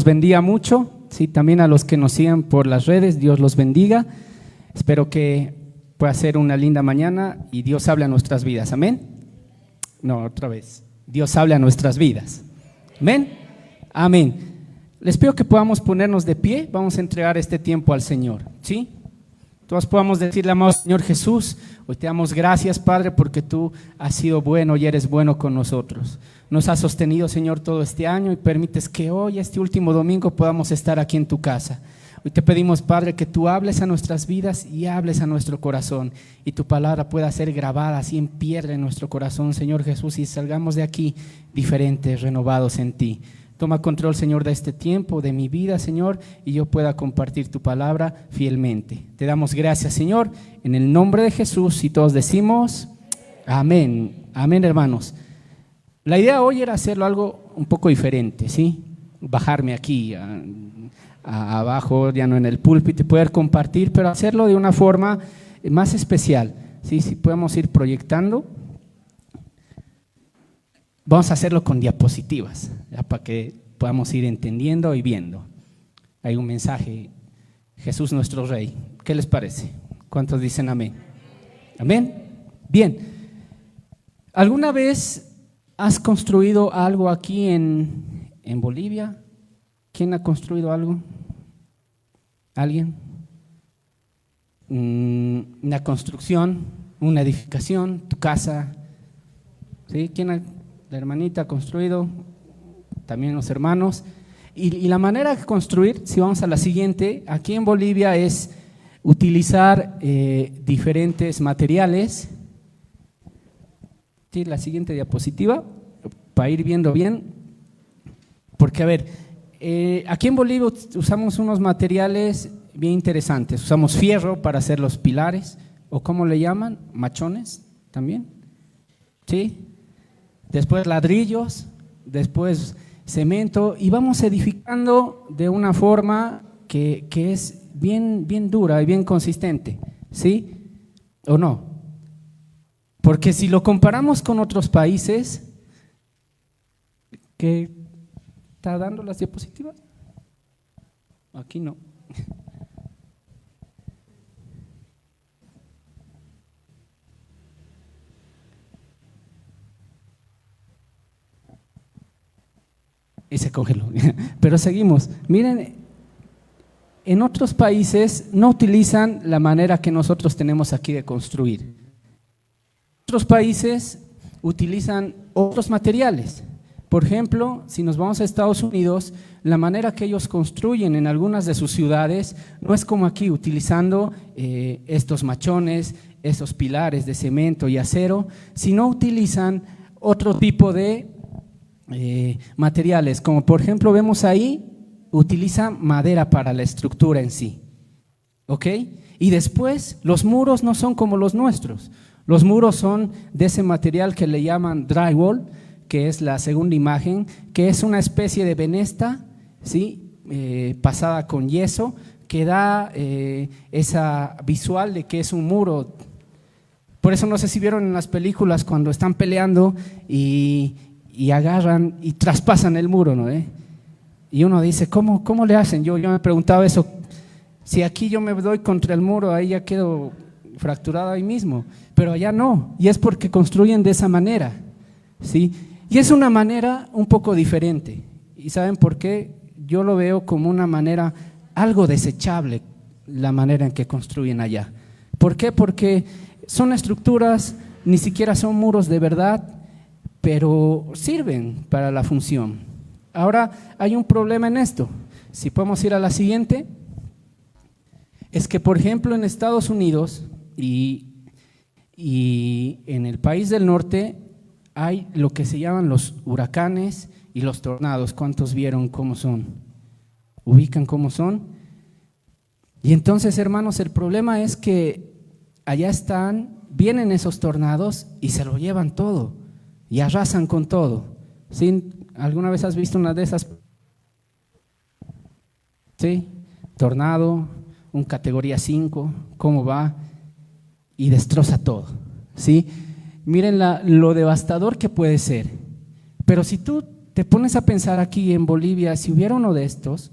los bendiga mucho. Sí, también a los que nos sigan por las redes, Dios los bendiga. Espero que pueda ser una linda mañana y Dios hable a nuestras vidas. Amén. No, otra vez. Dios hable a nuestras vidas. Amén. Amén. Les pido que podamos ponernos de pie. Vamos a entregar este tiempo al Señor. ¿Sí? Todos podamos decirle, amado Señor Jesús, hoy te damos gracias, Padre, porque tú has sido bueno y eres bueno con nosotros. Nos has sostenido, Señor, todo este año y permites que hoy, este último domingo, podamos estar aquí en tu casa. Hoy te pedimos, Padre, que tú hables a nuestras vidas y hables a nuestro corazón y tu palabra pueda ser grabada así en piedra en nuestro corazón, Señor Jesús, y salgamos de aquí diferentes, renovados en ti. Toma control, Señor, de este tiempo, de mi vida, Señor, y yo pueda compartir tu palabra fielmente. Te damos gracias, Señor, en el nombre de Jesús, y todos decimos amén. Amén, hermanos. La idea hoy era hacerlo algo un poco diferente, ¿sí? Bajarme aquí abajo, ya no en el púlpito, y poder compartir, pero hacerlo de una forma más especial, ¿sí? Si podemos ir proyectando. Vamos a hacerlo con diapositivas, ya, para que podamos ir entendiendo y viendo. Hay un mensaje, Jesús nuestro Rey. ¿Qué les parece? ¿Cuántos dicen amén? ¿Amén? Bien. ¿Alguna vez has construido algo aquí en Bolivia? ¿Quién ha construido algo? ¿Alguien? Una construcción, una edificación, tu casa. ¿Sí? ¿Quién ha? La hermanita ha construido, también los hermanos. Y la manera de construir, si vamos a la siguiente, aquí en Bolivia es utilizar diferentes materiales. Sí, la siguiente diapositiva, para ir viendo bien. Porque, a ver, aquí en Bolivia usamos unos materiales bien interesantes. Usamos fierro para hacer los pilares, o ¿cómo le llaman? Machones también. ¿Sí? Después ladrillos, después cemento, y vamos edificando de una forma que es bien dura y bien consistente, ¿sí? ¿O no? Porque si lo comparamos con otros países, ¿qué está dando las diapositivas? Aquí no. Y se congeló. Pero seguimos. Miren, en otros países no utilizan la manera que nosotros tenemos aquí de construir. Otros países utilizan otros materiales. Por ejemplo, si nos vamos a Estados Unidos, la manera que ellos construyen en algunas de sus ciudades no es como aquí, utilizando estos machones, estos pilares de cemento y acero, sino utilizan otro tipo de materiales, como por ejemplo vemos ahí, utiliza madera para la estructura en sí, ¿ok? Y después los muros no son como los nuestros, los muros son de ese material que le llaman drywall, que es la segunda imagen, que es una especie de venesta, ¿sí? Pasada con yeso, que da esa visual de que es un muro. Por eso no sé si vieron en las películas cuando están peleando y agarran y traspasan el muro, ¿no? Y uno dice, ¿cómo le hacen? Yo me preguntaba eso, si aquí yo me doy contra el muro, ahí ya quedo fracturado ahí mismo, pero allá no, y es porque construyen de esa manera, ¿sí? Y es una manera un poco diferente, ¿y saben por qué? Yo lo veo como una manera algo desechable, la manera en que construyen allá. ¿Por qué? Porque son estructuras, ni siquiera son muros de verdad, pero sirven para la función. Ahora hay un problema en esto. Si podemos ir a la siguiente, es que por ejemplo en Estados Unidos y en el país del norte hay lo que se llaman los huracanes y los tornados. ¿Cuántos vieron cómo son? ¿Ubican cómo son? Y entonces, hermanos, el problema es que allá vienen esos tornados y se lo llevan todo. Y arrasan con todo. ¿Sí? ¿Alguna vez has visto una de esas? ¿Sí? Tornado, un categoría 5, ¿cómo va? Y destroza todo. ¿Sí? Miren lo devastador que puede ser. Pero si tú te pones a pensar aquí en Bolivia, si hubiera uno de estos,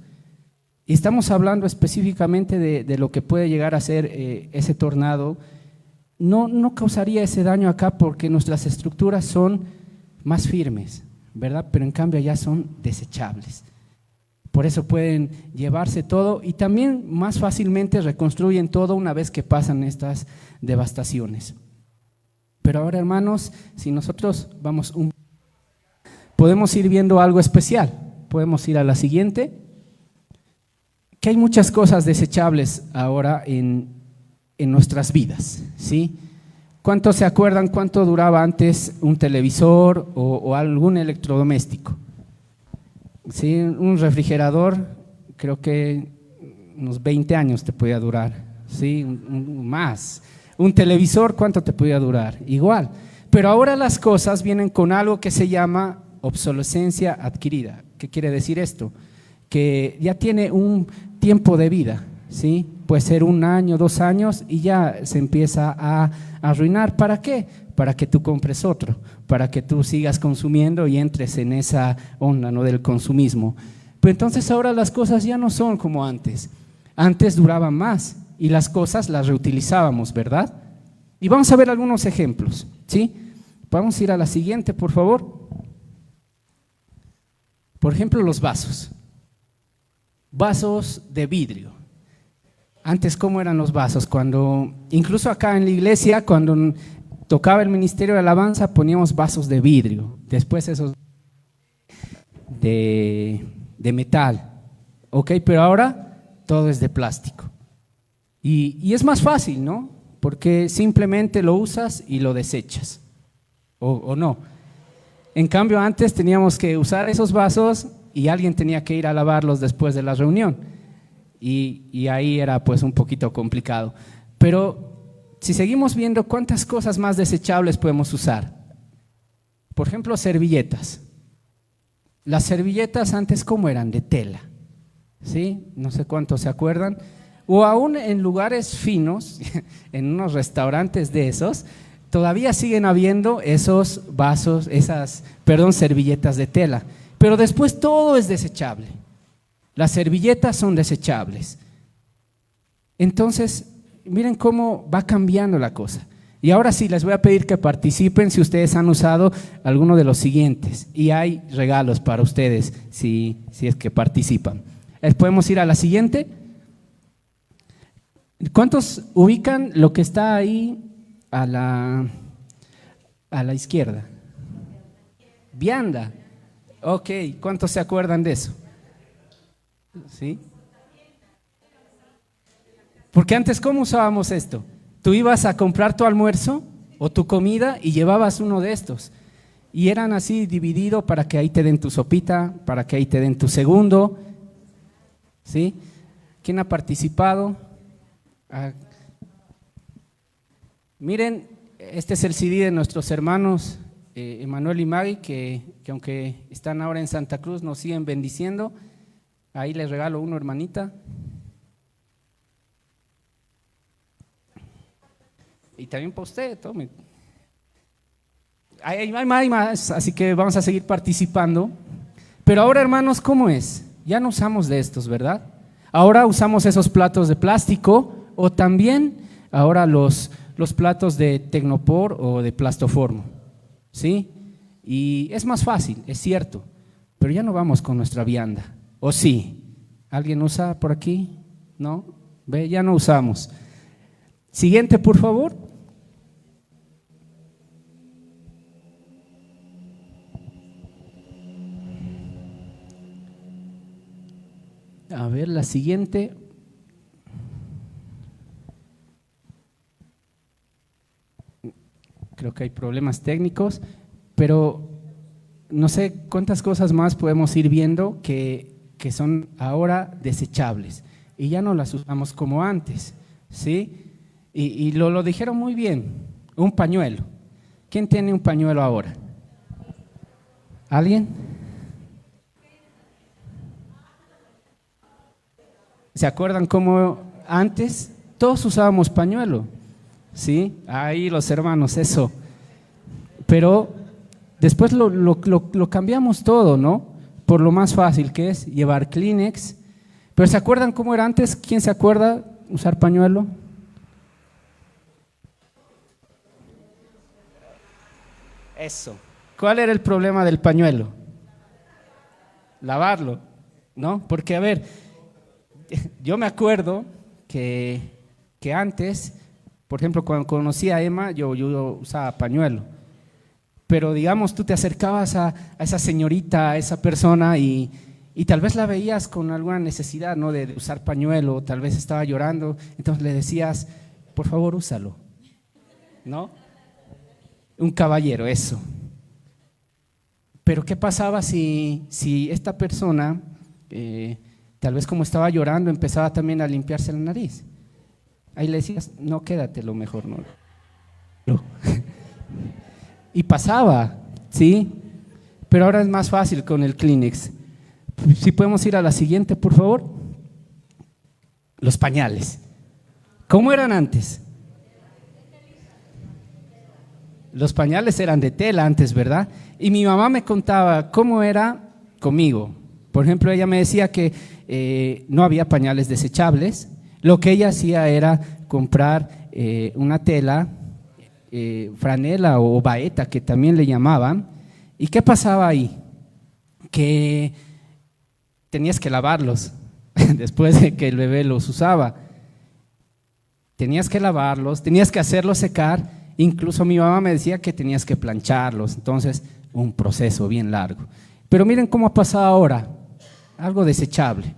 y estamos hablando específicamente de lo que puede llegar a ser ese tornado, no causaría ese daño acá porque nuestras estructuras son más firmes, ¿verdad? Pero en cambio allá son desechables. Por eso pueden llevarse todo y también más fácilmente reconstruyen todo una vez que pasan estas devastaciones. Pero ahora, hermanos, si nosotros podemos ir viendo algo especial. Podemos ir a la siguiente. Que hay muchas cosas desechables ahora en nuestras vidas, ¿sí? ¿Cuántos se acuerdan cuánto duraba antes un televisor o algún electrodoméstico? Sí, un refrigerador, creo que unos 20 años te podía durar, ¿sí? Más. Un televisor, ¿cuánto te podía durar? Igual. Pero ahora las cosas vienen con algo que se llama obsolescencia adquirida. ¿Qué quiere decir esto? Que ya tiene un tiempo de vida, ¿sí? Puede ser 1 año, 2 años y ya se empieza a arruinar. ¿Para qué? Para que tú compres otro, para que tú sigas consumiendo y entres en esa onda, ¿no?, del consumismo. Pero entonces ahora las cosas ya no son como antes. Antes duraban más y las cosas las reutilizábamos, ¿verdad? Y vamos a ver algunos ejemplos, ¿sí? Vamos a ir a la siguiente, por favor. Por ejemplo, los vasos. Vasos de vidrio. Antes, ¿cómo eran los vasos? Incluso acá en la iglesia, cuando tocaba el ministerio de alabanza, poníamos vasos de vidrio. Después esos de metal. ¿Ok? Pero ahora todo es de plástico. Y es más fácil, ¿no? Porque simplemente lo usas y lo desechas. ¿O no? En cambio, antes teníamos que usar esos vasos y alguien tenía que ir a lavarlos después de la reunión. Y ahí era pues un poquito complicado. Pero si seguimos viendo cuántas cosas más desechables podemos usar. Por ejemplo, servilletas. Las servilletas antes, ¿cómo eran? De tela, ¿sí? No sé cuántos se acuerdan. O aún en lugares finos, en unos restaurantes de esos, todavía siguen habiendo esos vasos, servilletas de tela. Pero después todo es desechable. Las servilletas son desechables. Entonces, miren cómo va cambiando la cosa. Y ahora sí, les voy a pedir que participen si ustedes han usado alguno de los siguientes. Y hay regalos para ustedes si es que participan. ¿Podemos ir a la siguiente? ¿Cuántos ubican lo que está ahí a la izquierda? Vianda. Ok, ¿cuántos se acuerdan de eso? ¿Sí? Porque antes, ¿cómo usábamos esto? Tú ibas a comprar tu almuerzo o tu comida y llevabas uno de estos. Y eran así dividido para que ahí te den tu sopita, para que ahí te den tu segundo. ¿Sí? ¿Quién ha participado? Miren, este es el CD de nuestros hermanos Emanuel y Maggie, que aunque están ahora en Santa Cruz, nos siguen bendiciendo. Ahí les regalo uno, hermanita. Y también para usted, tome. Hay más, así que vamos a seguir participando. Pero ahora, hermanos, ¿cómo es? Ya no usamos de estos, ¿verdad? Ahora usamos esos platos de plástico o también ahora los platos de Tecnopor o de Plastoformo, ¿sí? Y es más fácil, es cierto, pero ya no vamos con nuestra vianda. ¿O sí? ¿Alguien usa por aquí? ¿No? ¿Ve? Ya no usamos. Siguiente, por favor. A ver, la siguiente. Creo que hay problemas técnicos, pero no sé cuántas cosas más podemos ir viendo que son ahora desechables y ya no las usamos como antes, ¿sí? Y lo dijeron muy bien, un pañuelo. ¿Quién tiene un pañuelo ahora? ¿Alguien? ¿Se acuerdan cómo antes todos usábamos pañuelo? ¿Sí? Ahí los hermanos, eso. Pero Después lo cambiamos todo, ¿no? Por lo más fácil que es llevar Kleenex. Pero ¿se acuerdan cómo era antes? ¿Quién se acuerda usar pañuelo? Eso. ¿Cuál era el problema del pañuelo? Lavarlo, ¿no? Porque, a ver, yo me acuerdo que antes, por ejemplo, cuando conocí a Emma, yo usaba pañuelo. Pero, digamos, tú te acercabas a esa señorita, a esa persona y tal vez la veías con alguna necesidad, ¿no? De usar pañuelo, tal vez estaba llorando, entonces le decías, por favor, úsalo, ¿no? Un caballero, eso. Pero ¿qué pasaba si esta persona, tal vez como estaba llorando, empezaba también a limpiarse la nariz? Ahí le decías, no, quédate lo mejor, no. Y pasaba, ¿sí? Pero ahora es más fácil con el Kleenex. Si podemos ir a la siguiente, por favor. Los pañales. ¿Cómo eran antes? Los pañales eran de tela antes, ¿verdad? Y mi mamá me contaba cómo era conmigo. Por ejemplo, ella me decía que no había pañales desechables. Lo que ella hacía era comprar una tela, franela o baeta, que también le llamaban. ¿Y qué pasaba ahí? Que tenías que lavarlos después de que el bebé los usaba. Tenías que lavarlos, tenías que hacerlos secar. Incluso mi mamá me decía que tenías que plancharlos, entonces un proceso bien largo. Pero miren cómo ha pasado ahora, algo desechable.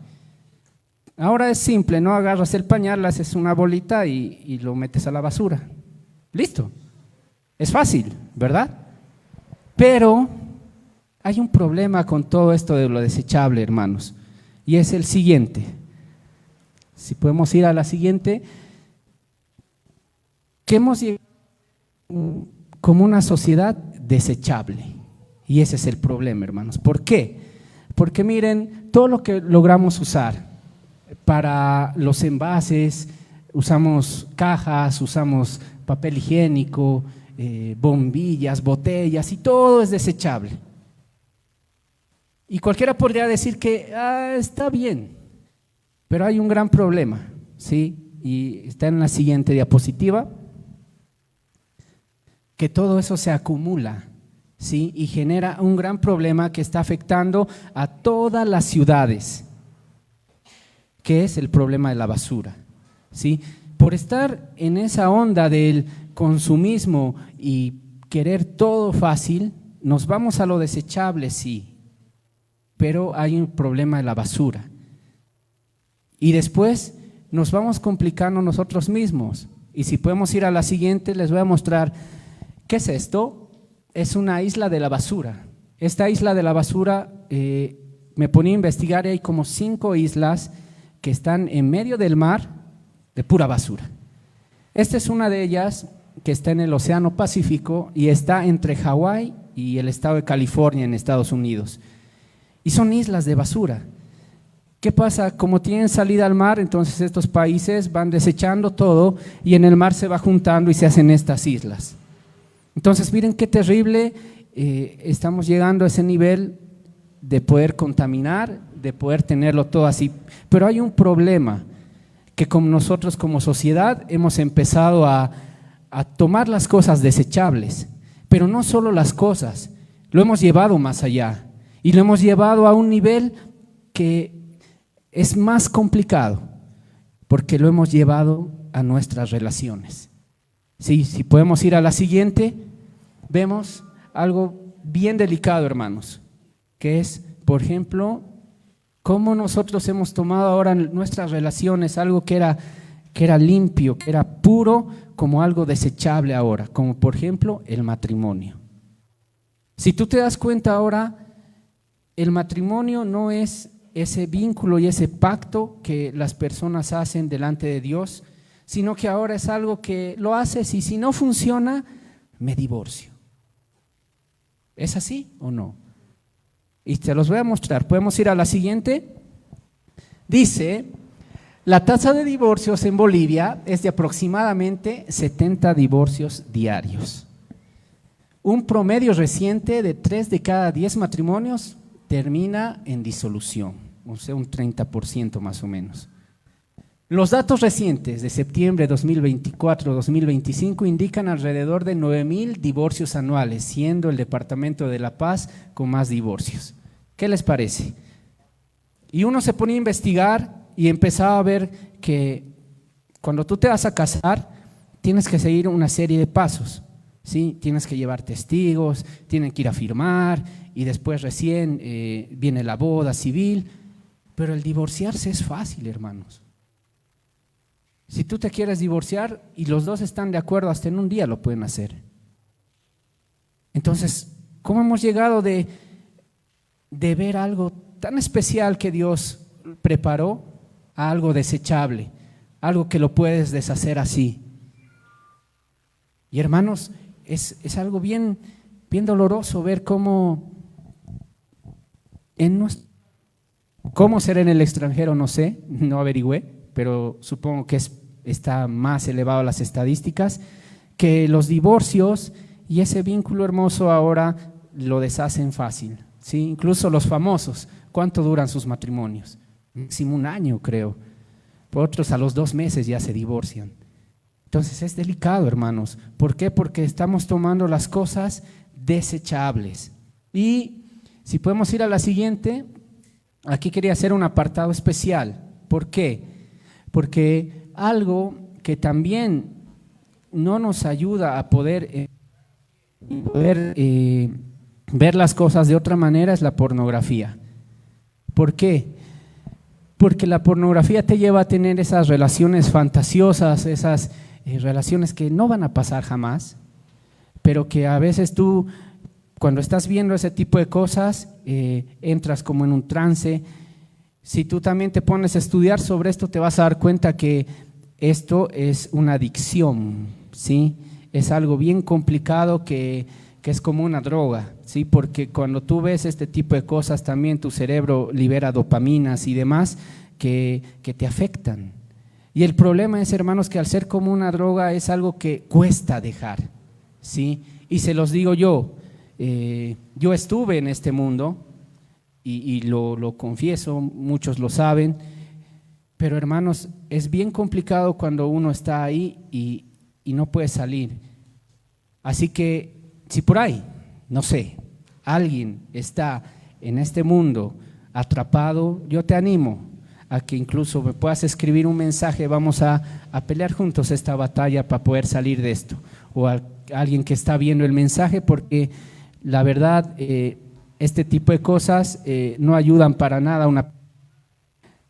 Ahora es simple, no agarras el pañal, haces una bolita y lo metes a la basura. Listo. Es fácil, ¿verdad? Pero hay un problema con todo esto de lo desechable, hermanos, y es el siguiente. Si podemos ir a la siguiente, que hemos llegado como una sociedad desechable, y ese es el problema, hermanos. ¿Por qué? Porque miren, todo lo que logramos usar para los envases, usamos cajas, usamos papel higiénico, bombillas, botellas, y todo es desechable. Y cualquiera podría decir que está bien, pero hay un gran problema, ¿sí? Y está en la siguiente diapositiva, que todo eso se acumula, ¿sí? Y genera un gran problema que está afectando a todas las ciudades, que es el problema de la basura, ¿sí? Por estar en esa onda del consumismo y querer todo fácil, nos vamos a lo desechable, sí, pero hay un problema de la basura. Y después nos vamos complicando nosotros mismos. Y si podemos ir a la siguiente, les voy a mostrar qué es esto. Es una isla de la basura. Esta isla de la basura, me ponía a investigar y hay como 5 islas que están en medio del mar de pura basura. Esta es una de ellas que está en el Océano Pacífico y está entre Hawái y el estado de California en Estados Unidos. Y son islas de basura. ¿Qué pasa? Como tienen salida al mar, entonces estos países van desechando todo y en el mar se va juntando y se hacen estas islas. Entonces miren qué terrible, estamos llegando a ese nivel de poder contaminar, de poder tenerlo todo así. Pero hay un problema, que como nosotros como sociedad hemos empezado a tomar las cosas desechables, pero no solo las cosas, lo hemos llevado más allá y lo hemos llevado a un nivel que es más complicado, porque lo hemos llevado a nuestras relaciones. Sí, si podemos ir a la siguiente, vemos algo bien delicado, hermanos, que es, por ejemplo, cómo nosotros hemos tomado ahora nuestras relaciones, algo que era limpio, que era puro, como algo desechable ahora, como por ejemplo el matrimonio. Si tú te das cuenta ahora, el matrimonio no es ese vínculo y ese pacto que las personas hacen delante de Dios, sino que ahora es algo que lo haces y si no funciona, me divorcio. ¿Es así o no? Y te los voy a mostrar. ¿Podemos ir a la siguiente? Dice, la tasa de divorcios en Bolivia es de aproximadamente 70 divorcios diarios. Un promedio reciente de 3 de cada 10 matrimonios termina en disolución, o sea, un 30% más o menos. Los datos recientes de septiembre 2024-2025 indican alrededor de 9,000 divorcios anuales, siendo el Departamento de La Paz con más divorcios. ¿Qué les parece? Y uno se pone a investigar y empezaba a ver que cuando tú te vas a casar, tienes que seguir una serie de pasos, ¿sí? Tienes que llevar testigos, tienen que ir a firmar y después recién viene la boda civil, pero el divorciarse es fácil, hermanos. Si tú te quieres divorciar y los dos están de acuerdo, hasta en un día lo pueden hacer. Entonces, ¿cómo hemos llegado de ver algo tan especial que Dios preparó a algo desechable, algo que lo puedes deshacer así? Y hermanos, es algo bien doloroso ver cómo cómo ser en el extranjero, no sé, no averigüé, pero supongo que está más elevado las estadísticas, que los divorcios y ese vínculo hermoso ahora lo deshacen fácil, ¿sí? Incluso los famosos, ¿cuánto duran sus matrimonios? Máximo un año, creo. Otros a los 2 meses ya se divorcian. Entonces es delicado, hermanos. ¿Por qué? Porque estamos tomando las cosas desechables. Y si podemos ir a la siguiente, aquí quería hacer un apartado especial. ¿Por qué? Porque algo que también no nos ayuda a poder ver las cosas de otra manera es la pornografía. ¿Por qué? Porque la pornografía te lleva a tener esas relaciones fantasiosas, esas relaciones que no van a pasar jamás, pero que a veces tú, cuando estás viendo ese tipo de cosas, entras como en un trance. Si tú también te pones a estudiar sobre esto, te vas a dar cuenta que esto es una adicción, ¿sí? Es algo bien complicado que es como una droga, ¿sí? Porque cuando tú ves este tipo de cosas, también tu cerebro libera dopaminas y demás que te afectan. Y el problema es, hermanos, que al ser como una droga es algo que cuesta dejar, ¿sí? Y se los digo yo estuve en este mundo, y lo confieso, muchos lo saben, pero hermanos, es bien complicado cuando uno está ahí y no puede salir. Así que si por ahí, no sé, alguien está en este mundo atrapado, yo te animo a que incluso me puedas escribir un mensaje, vamos a pelear juntos esta batalla para poder salir de esto, o a alguien que está viendo el mensaje, porque la verdad este tipo de cosas no ayudan para nada,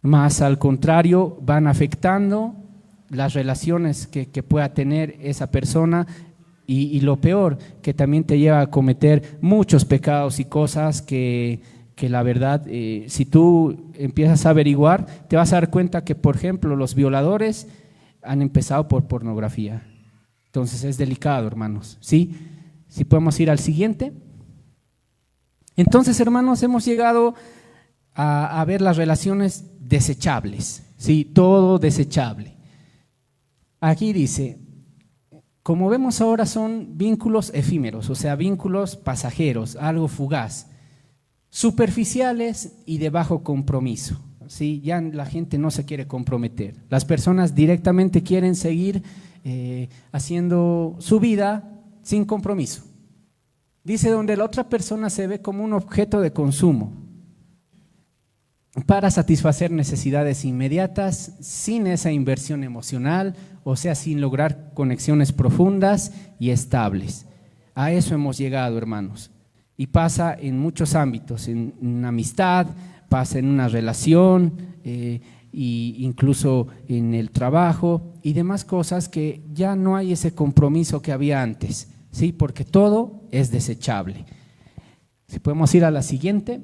más al contrario, van afectando las relaciones que pueda tener esa persona y lo peor, que también te lleva a cometer muchos pecados y cosas que la verdad, si tú empiezas a averiguar, te vas a dar cuenta que, por ejemplo, los violadores han empezado por pornografía. Entonces es delicado, hermanos, ¿sí? Si podemos ir al siguiente. Entonces, hermanos, hemos llegado a ver las relaciones desechables, ¿sí? Todo desechable. Aquí dice, como vemos ahora son vínculos efímeros, o sea, vínculos pasajeros, algo fugaz, superficiales y de bajo compromiso, ¿sí? Ya la gente no se quiere comprometer, las personas directamente quieren seguir haciendo su vida sin compromiso. Dice, donde la otra persona se ve como un objeto de consumo para satisfacer necesidades inmediatas sin esa inversión emocional, o sea, sin lograr conexiones profundas y estables. A eso hemos llegado, hermanos, y pasa en muchos ámbitos, en una amistad, pasa en una relación, y incluso en el trabajo y demás cosas, que ya no hay ese compromiso que había antes, ¿sí? Porque todo es desechable. Si podemos ir a la siguiente.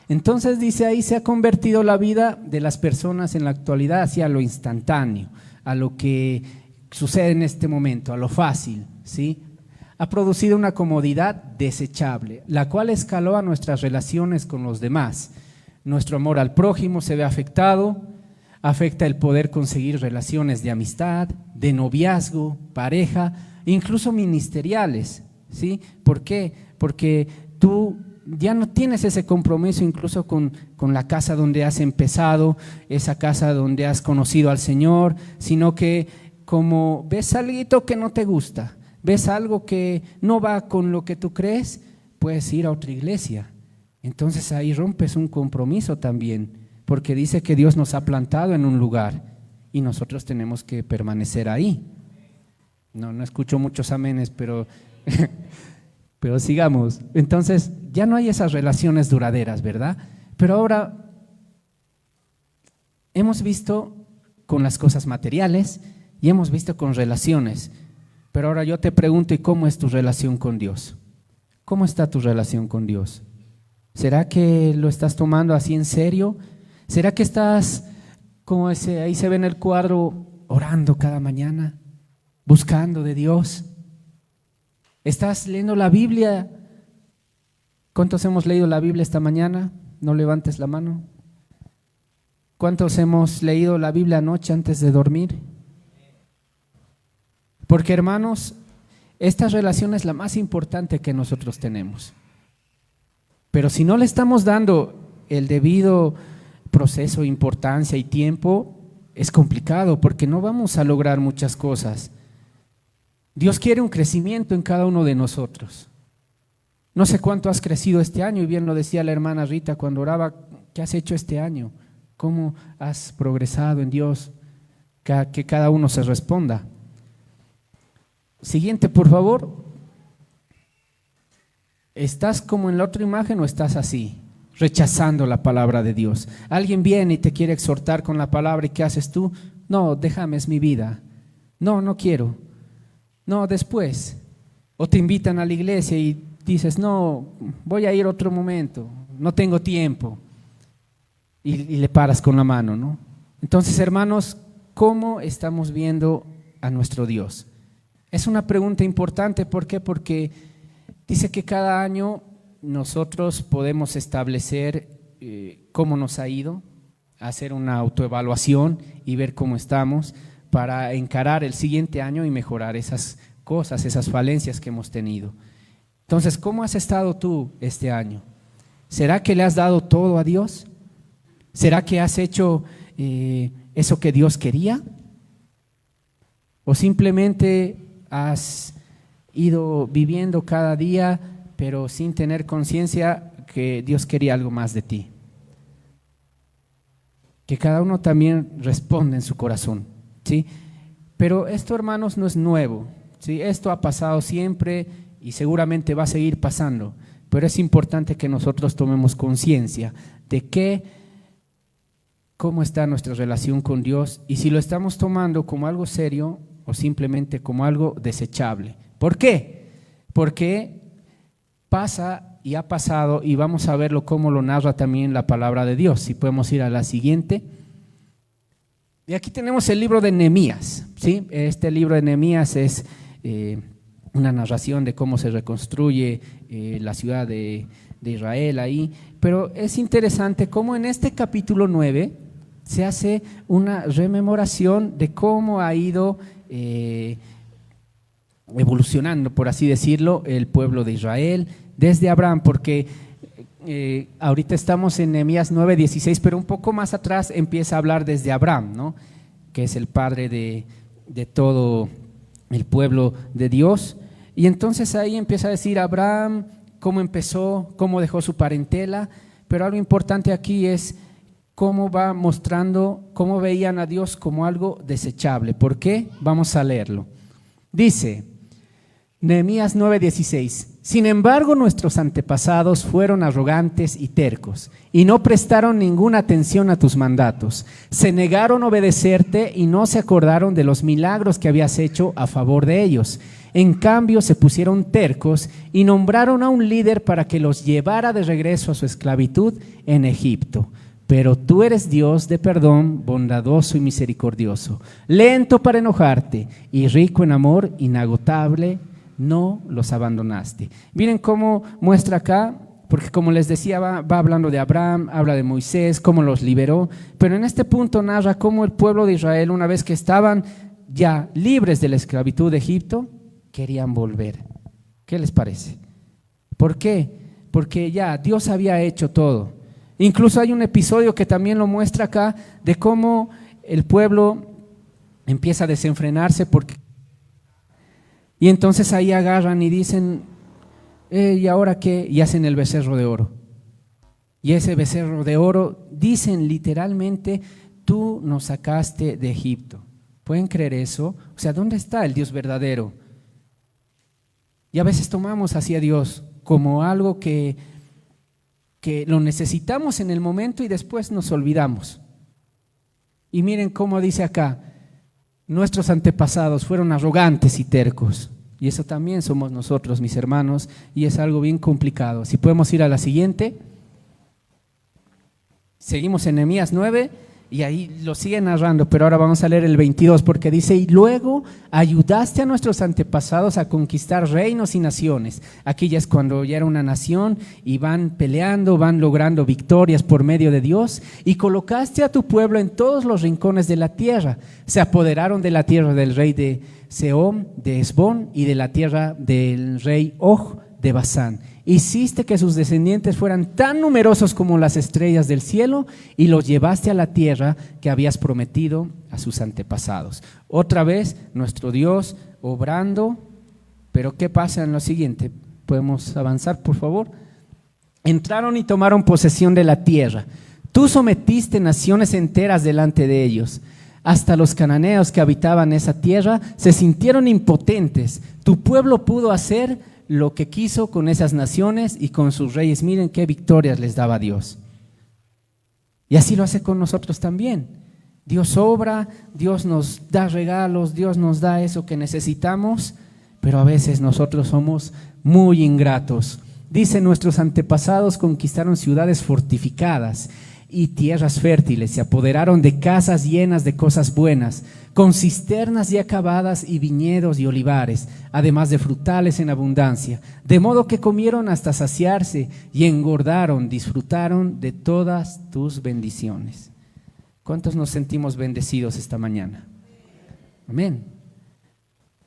Entonces dice ahí, se ha convertido la vida de las personas en la actualidad hacia lo instantáneo, a lo que sucede en este momento, a lo fácil, ¿sí? Ha producido una comodidad desechable, la cual escaló a nuestras relaciones con los demás. Nuestro amor al prójimo se ve afectado, afecta el poder conseguir relaciones de amistad, de noviazgo, pareja, incluso ministeriales, ¿sí? ¿Por qué? Porque tú ya no tienes ese compromiso incluso con la casa donde has empezado, esa casa donde has conocido al Señor, sino que como ves algo que no te gusta, ves algo que no va con lo que tú crees, puedes ir a otra iglesia. Entonces ahí rompes un compromiso también, porque dice que Dios nos ha plantado en un lugar y nosotros tenemos que permanecer ahí. No escucho muchos amenes, pero sigamos. Entonces ya no hay esas relaciones duraderas, ¿verdad? Pero ahora hemos visto con las cosas materiales y hemos visto con relaciones. Pero ahora yo te pregunto, ¿y cómo es tu relación con Dios? ¿Cómo está tu relación con Dios? ¿Será que lo estás tomando así en serio? ¿Será que estás, como ahí se ve en el cuadro, orando cada mañana, buscando de Dios? ¿Estás leyendo la Biblia? ¿Cuántos hemos leído la Biblia esta mañana? No levantes la mano. ¿Cuántos hemos leído la Biblia anoche antes de dormir? Porque, hermanos, esta relación es la más importante que nosotros tenemos. Pero si no le estamos dando el debido proceso, importancia y tiempo, es complicado porque no vamos a lograr muchas cosas. Dios quiere un crecimiento en cada uno de nosotros. No sé cuánto has crecido este año, y bien lo decía la hermana Rita cuando oraba, ¿qué has hecho este año? ¿Cómo has progresado en Dios? Que cada uno se responda. Siguiente, por favor. ¿Estás como en la otra imagen o estás así, rechazando la palabra de Dios? Alguien viene y te quiere exhortar con la palabra, ¿y qué haces tú? No, déjame, es mi vida. No quiero. No, después. O te invitan a la iglesia y dices, no, voy a ir otro momento, no tengo tiempo. Y le paras con la mano, ¿no? Entonces, hermanos, ¿cómo estamos viendo a nuestro Dios? Es una pregunta importante. ¿Por qué? Porque dice que cada año nosotros podemos establecer cómo nos ha ido, hacer una autoevaluación y ver cómo estamos para encarar el siguiente año y mejorar esas cosas, esas falencias que hemos tenido. Entonces, ¿cómo has estado tú este año? ¿Será que le has dado todo a Dios? ¿Será que has hecho eso que Dios quería? ¿O simplemente has ido viviendo cada día, pero sin tener conciencia que Dios quería algo más de ti? Que cada uno también responde en su corazón, ¿sí? Pero esto, hermanos, no es nuevo, ¿sí? Esto ha pasado siempre y seguramente va a seguir pasando, pero es importante que nosotros tomemos conciencia de cómo está nuestra relación con Dios y si lo estamos tomando como algo serio o simplemente como algo desechable. ¿Por qué? Porque pasa y ha pasado, y vamos a verlo cómo lo narra también la palabra de Dios. Si podemos ir a la siguiente. Y aquí tenemos el libro de Nehemías, ¿sí? Este libro de Nehemías es una narración de cómo se reconstruye la ciudad de Israel ahí, pero es interesante cómo en este capítulo 9 se hace una rememoración de cómo ha ido evolucionando, por así decirlo, el pueblo de Israel desde Abraham, porque ahorita estamos en Nehemías 9:16, pero un poco más atrás empieza a hablar desde Abraham, ¿no? Que es el padre de todo el pueblo de Dios. Y entonces ahí empieza a decir Abraham cómo empezó, cómo dejó su parentela, pero algo importante aquí es cómo va mostrando, cómo veían a Dios como algo desechable. ¿Por qué? Vamos a leerlo. Dice Nehemías 9:16: sin embargo, nuestros antepasados fueron arrogantes y tercos, y no prestaron ninguna atención a tus mandatos. Se negaron a obedecerte y no se acordaron de los milagros que habías hecho a favor de ellos. En cambio, se pusieron tercos y nombraron a un líder para que los llevara de regreso a su esclavitud en Egipto. Pero tú eres Dios de perdón, bondadoso y misericordioso, lento para enojarte y rico en amor, inagotable. No los abandonaste. Miren cómo muestra acá, porque como les decía, va hablando de Abraham, habla de Moisés, cómo los liberó, pero en este punto narra cómo el pueblo de Israel, una vez que estaban ya libres de la esclavitud de Egipto, querían volver. ¿Qué les parece? ¿Por qué? Porque ya Dios había hecho todo. Incluso hay un episodio que también lo muestra acá de cómo el pueblo empieza a desenfrenarse y entonces ahí agarran y dicen, ¿y ahora qué? Y hacen el becerro de oro. Y ese becerro de oro, dicen literalmente, tú nos sacaste de Egipto. ¿Pueden creer eso? O sea, ¿dónde está el Dios verdadero? Y a veces tomamos hacia Dios como algo que lo necesitamos en el momento y después nos olvidamos. Y miren cómo dice acá, nuestros antepasados fueron arrogantes y tercos. Y eso también somos nosotros, mis hermanos, y es algo bien complicado. Si podemos ir a la siguiente. Seguimos en Nehemías 9 y ahí lo sigue narrando, pero ahora vamos a leer el 22 porque dice, y luego ayudaste a nuestros antepasados a conquistar reinos y naciones. Aquí ya es cuando ya era una nación y van peleando, van logrando victorias por medio de Dios, y colocaste a tu pueblo en todos los rincones de la tierra. Se apoderaron de la tierra del rey de Sehón, de Hesbón, y de la tierra del rey Og de Basán. Hiciste que sus descendientes fueran tan numerosos como las estrellas del cielo y los llevaste a la tierra que habías prometido a sus antepasados. Otra vez nuestro Dios obrando, pero ¿qué pasa en lo siguiente? ¿Podemos avanzar, por favor? Entraron y tomaron posesión de la tierra. Tú sometiste naciones enteras delante de ellos. Hasta los cananeos que habitaban esa tierra se sintieron impotentes. Tu pueblo pudo hacer lo que quiso con esas naciones y con sus reyes. Miren qué victorias les daba Dios. Y así lo hace con nosotros también. Dios obra, Dios nos da regalos, Dios nos da eso que necesitamos, pero a veces nosotros somos muy ingratos. Dice, nuestros antepasados conquistaron ciudades fortificadas y tierras fértiles, se apoderaron de casas llenas de cosas buenas, con cisternas ya acabadas y viñedos y olivares, además de frutales en abundancia, de modo que comieron hasta saciarse y engordaron, disfrutaron de todas tus bendiciones. ¿Cuántos nos sentimos bendecidos esta mañana? Amén.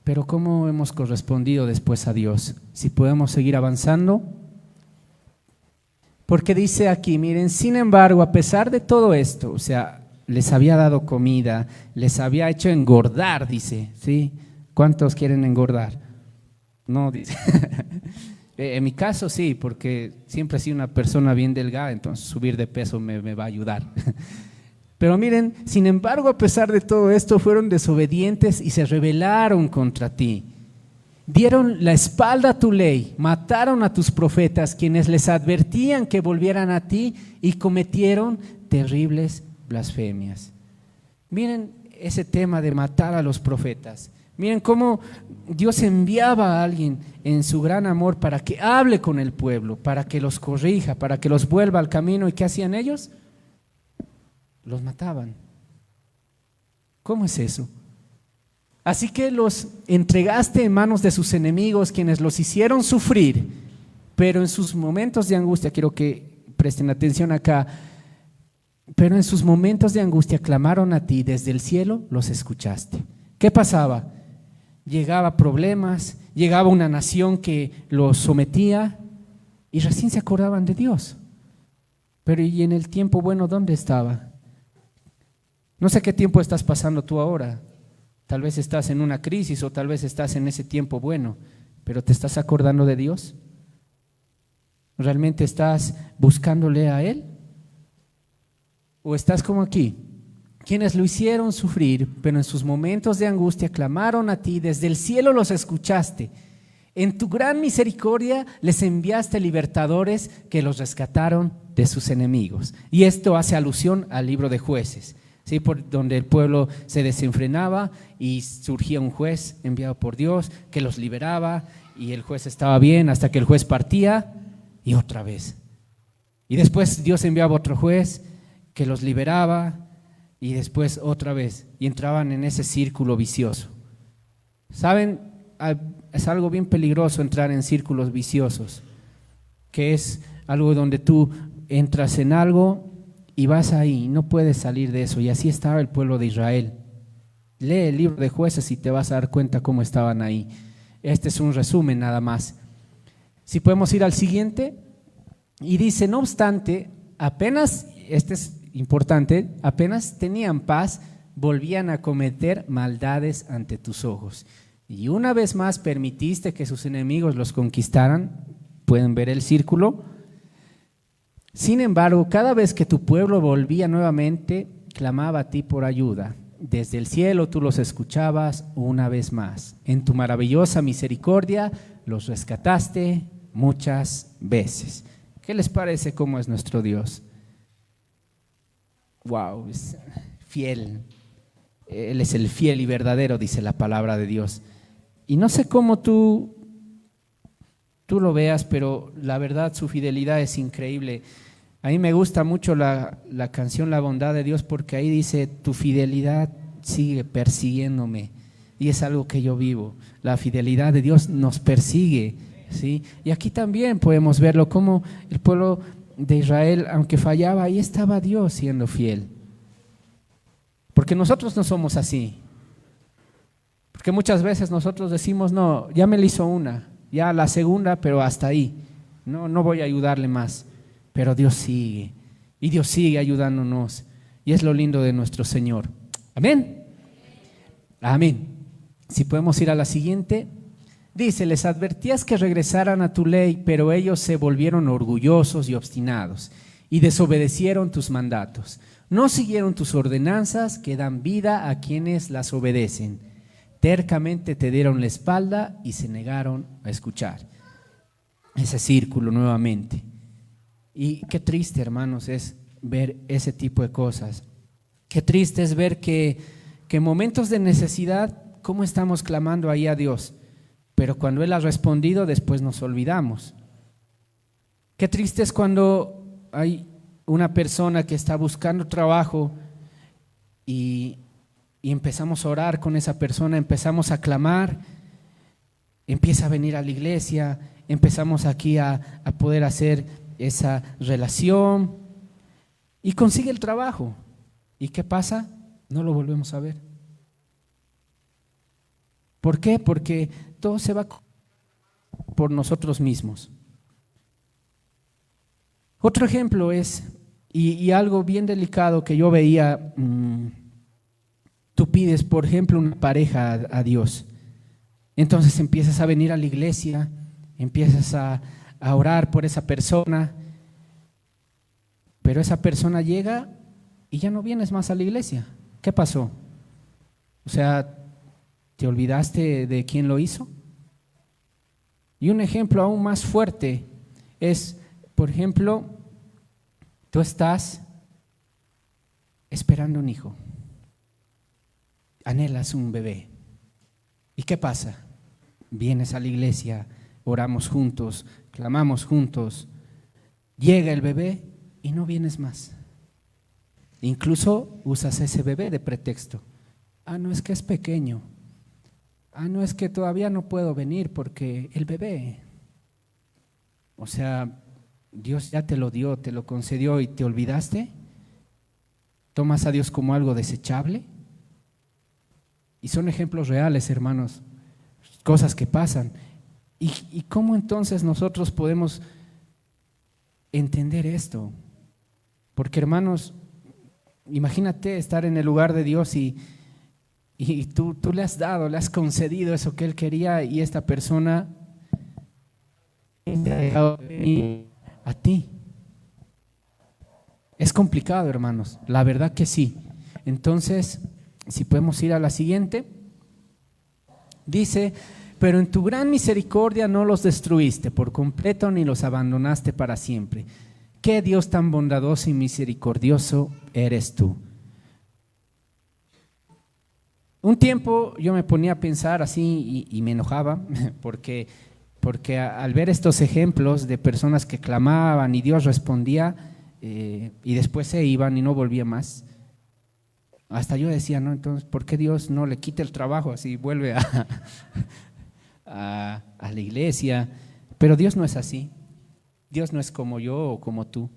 Pero ¿cómo hemos correspondido después a Dios? Si podemos seguir avanzando. Porque dice aquí, miren, sin embargo, a pesar de todo esto, o sea, les había dado comida, les había hecho engordar, dice, ¿sí? ¿Cuántos quieren engordar? No, dice. En mi caso sí, porque siempre he sido una persona bien delgada, entonces subir de peso me va a ayudar. Pero miren, sin embargo, a pesar de todo esto, fueron desobedientes y se rebelaron contra ti. Dieron la espalda a tu ley, mataron a tus profetas, quienes les advertían que volvieran a ti, y cometieron terribles blasfemias. Miren ese tema de matar a los profetas. Miren cómo Dios enviaba a alguien en su gran amor para que hable con el pueblo, para que los corrija, para que los vuelva al camino. ¿Y qué hacían ellos? Los mataban. ¿Cómo es eso? Así que los entregaste en manos de sus enemigos, quienes los hicieron sufrir, pero en sus momentos de angustia, quiero que presten atención acá, pero en sus momentos de angustia clamaron a ti, desde el cielo los escuchaste. ¿Qué pasaba? Llegaba problemas, llegaba una nación que los sometía y recién se acordaban de Dios. Pero ¿y en el tiempo bueno dónde estaba? No sé qué tiempo estás pasando tú ahora. Tal vez estás en una crisis o tal vez estás en ese tiempo bueno, pero ¿te estás acordando de Dios? ¿Realmente estás buscándole a Él? ¿O estás como aquí? Quienes lo hicieron sufrir, pero en sus momentos de angustia clamaron a ti, desde el cielo los escuchaste. En tu gran misericordia les enviaste libertadores que los rescataron de sus enemigos. Y esto hace alusión al libro de Jueces. ¿Sí? Por donde el pueblo se desenfrenaba y surgía un juez enviado por Dios que los liberaba, y el juez estaba bien hasta que el juez partía y otra vez. Y después Dios enviaba otro juez que los liberaba y después otra vez, y entraban en ese círculo vicioso. ¿Saben? Es algo bien peligroso entrar en círculos viciosos, que es algo donde tú entras en algo y vas ahí, no puedes salir de eso. Y así estaba el pueblo de Israel. Lee el libro de Jueces y te vas a dar cuenta cómo estaban ahí. Este es un resumen nada más. Si podemos ir al siguiente, y dice, no obstante, apenas, este es importante, apenas tenían paz, volvían a cometer maldades ante tus ojos. Y una vez más permitiste que sus enemigos los conquistaran, pueden ver el círculo. Sin embargo, cada vez que tu pueblo volvía nuevamente, clamaba a ti por ayuda. Desde el cielo tú los escuchabas una vez más. En tu maravillosa misericordia los rescataste muchas veces. ¿Qué les parece cómo es nuestro Dios? Wow, es fiel. Él es el fiel y verdadero, dice la palabra de Dios. Y no sé cómo tú lo veas, pero la verdad su fidelidad es increíble. A mí me gusta mucho la canción La bondad de Dios, porque ahí dice, tu fidelidad sigue persiguiéndome. Y es algo que yo vivo. La fidelidad de Dios nos persigue, ¿sí? Y aquí también podemos verlo, como el pueblo de Israel, aunque fallaba, ahí estaba Dios siendo fiel. Porque nosotros no somos así. Porque muchas veces nosotros decimos, no, ya me la hizo una, ya la segunda, pero hasta ahí. No voy a ayudarle más. Pero Dios sigue. Y Dios sigue ayudándonos. Y es lo lindo de nuestro Señor. Amén. Amén. Si podemos ir a la siguiente. Dice, les advertías que regresaran a tu ley, pero ellos se volvieron orgullosos y obstinados y desobedecieron tus mandatos. No siguieron tus ordenanzas que dan vida a quienes las obedecen. Tercamente te dieron la espalda y se negaron a escuchar. Ese círculo nuevamente. Y qué triste, hermanos, es ver ese tipo de cosas. Qué triste es ver que en momentos de necesidad, ¿cómo estamos clamando ahí a Dios? Pero cuando Él ha respondido, después nos olvidamos. Qué triste es cuando hay una persona que está buscando trabajo y empezamos a orar con esa persona, empezamos a clamar, empieza a venir a la iglesia, empezamos aquí a poder hacer esa relación y consigue el trabajo. ¿Y qué pasa? No lo volvemos a ver. ¿Por qué? Porque todo se va por nosotros mismos. Otro ejemplo es, y algo bien delicado que yo veía, tú pides, por ejemplo, una pareja a Dios. Entonces empiezas a venir a la iglesia, empiezas a orar por esa persona, pero esa persona llega y ya no vienes más a la iglesia. ¿Qué pasó? O sea, ¿te olvidaste de quién lo hizo? Y un ejemplo aún más fuerte es, por ejemplo, tú estás esperando un hijo, anhelas un bebé. ¿Y qué pasa? Vienes a la iglesia, oramos juntos, clamamos juntos, llega el bebé y no vienes más. Incluso usas ese bebé de pretexto. No es que es pequeño. No es que todavía no puedo venir porque el bebé. O sea, Dios ya te lo dio, te lo concedió y te olvidaste. ¿Tomas a Dios como algo desechable? Y son ejemplos reales, hermanos, cosas que pasan. ¿Y cómo entonces nosotros podemos entender esto? Porque, hermanos, imagínate estar en el lugar de Dios y tú le has dado, le has concedido eso que Él quería y esta persona te ha dejado venir a ti. Es complicado, hermanos, la verdad que sí. Entonces, si podemos ir a la siguiente, dice, pero en tu gran misericordia no los destruiste por completo ni los abandonaste para siempre. ¿Qué Dios tan bondadoso y misericordioso eres tú? Un tiempo yo me ponía a pensar así y me enojaba porque al ver estos ejemplos de personas que clamaban y Dios respondía y después se iban y no volvía más, hasta yo decía, no, entonces, ¿por qué Dios no le quita el trabajo así vuelve a la iglesia? Pero Dios no es así. Dios no es como yo o como tú.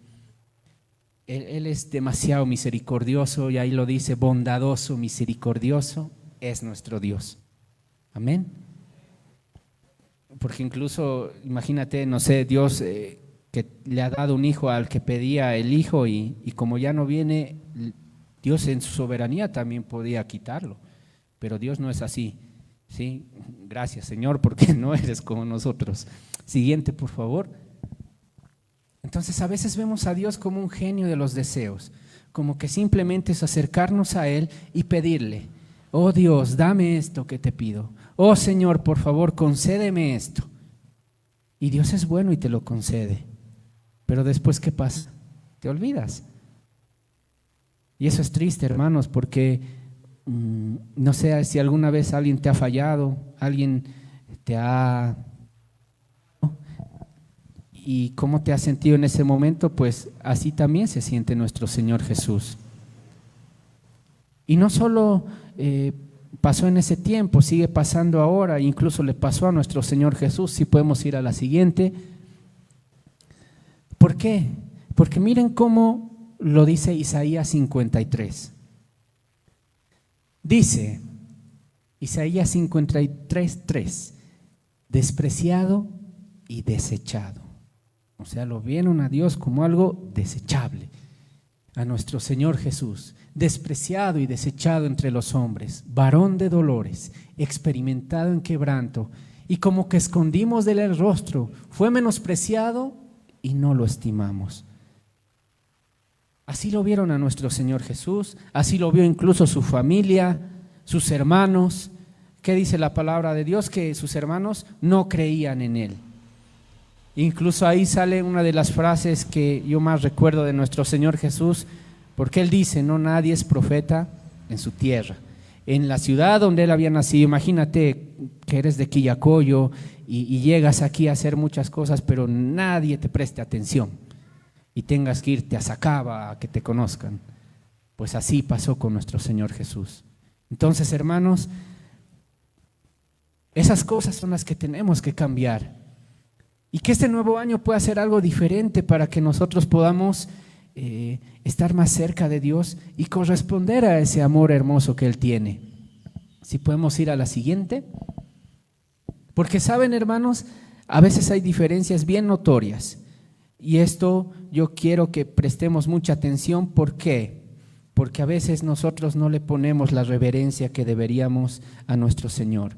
Él es demasiado misericordioso y ahí lo dice, bondadoso, misericordioso es nuestro Dios. Amén. porque incluso, imagínate, no sé, Dios que le ha dado un hijo al que pedía el hijo y como ya no viene, Dios en su soberanía también podía quitarlo, pero Dios no es así, ¿sí? Gracias, Señor, porque no eres como nosotros. Siguiente, por favor. Entonces a veces vemos a Dios como un genio de los deseos, como que simplemente es acercarnos a Él y pedirle: oh Dios, dame esto que te pido. Oh Señor, por favor, concédeme esto. Y Dios es bueno y te lo concede. Pero después, ¿qué pasa? Te olvidas. Y eso es triste, hermanos, porque no sé si alguna vez alguien te ha fallado, alguien te ha... ¿Y cómo te has sentido en ese momento? Pues así también se siente nuestro Señor Jesús. Y no solo pasó en ese tiempo, sigue pasando ahora, incluso le pasó a nuestro Señor Jesús. Si podemos ir a la siguiente. ¿Por qué? Porque miren cómo lo dice Isaías 53. Dice Isaías 53:3, despreciado y desechado. O sea, lo vieron a Dios como algo desechable, a nuestro Señor Jesús, despreciado y desechado entre los hombres, varón de dolores, experimentado en quebranto, y como que escondimos de él el rostro, fue menospreciado y no lo estimamos. Así lo vieron a nuestro Señor Jesús, así lo vio incluso su familia, sus hermanos. ¿Qué dice la palabra de Dios? Que sus hermanos no creían en él. Incluso ahí sale una de las frases que yo más recuerdo de nuestro Señor Jesús, porque Él dice: no, nadie es profeta en su tierra. En la ciudad donde Él había nacido, imagínate que eres de Quillacollo y llegas aquí a hacer muchas cosas, pero nadie te preste atención y tengas que irte a Sacaba a que te conozcan. Pues así pasó con nuestro Señor Jesús. Entonces, hermanos, esas cosas son las que tenemos que cambiar. Y que este nuevo año pueda ser algo diferente para que nosotros podamos estar más cerca de Dios y corresponder a ese amor hermoso que Él tiene. Si podemos ir a la siguiente. Porque saben, hermanos, a veces hay diferencias bien notorias. Y esto yo quiero que prestemos mucha atención. ¿Por qué? Porque a veces nosotros no le ponemos la reverencia que deberíamos a nuestro Señor.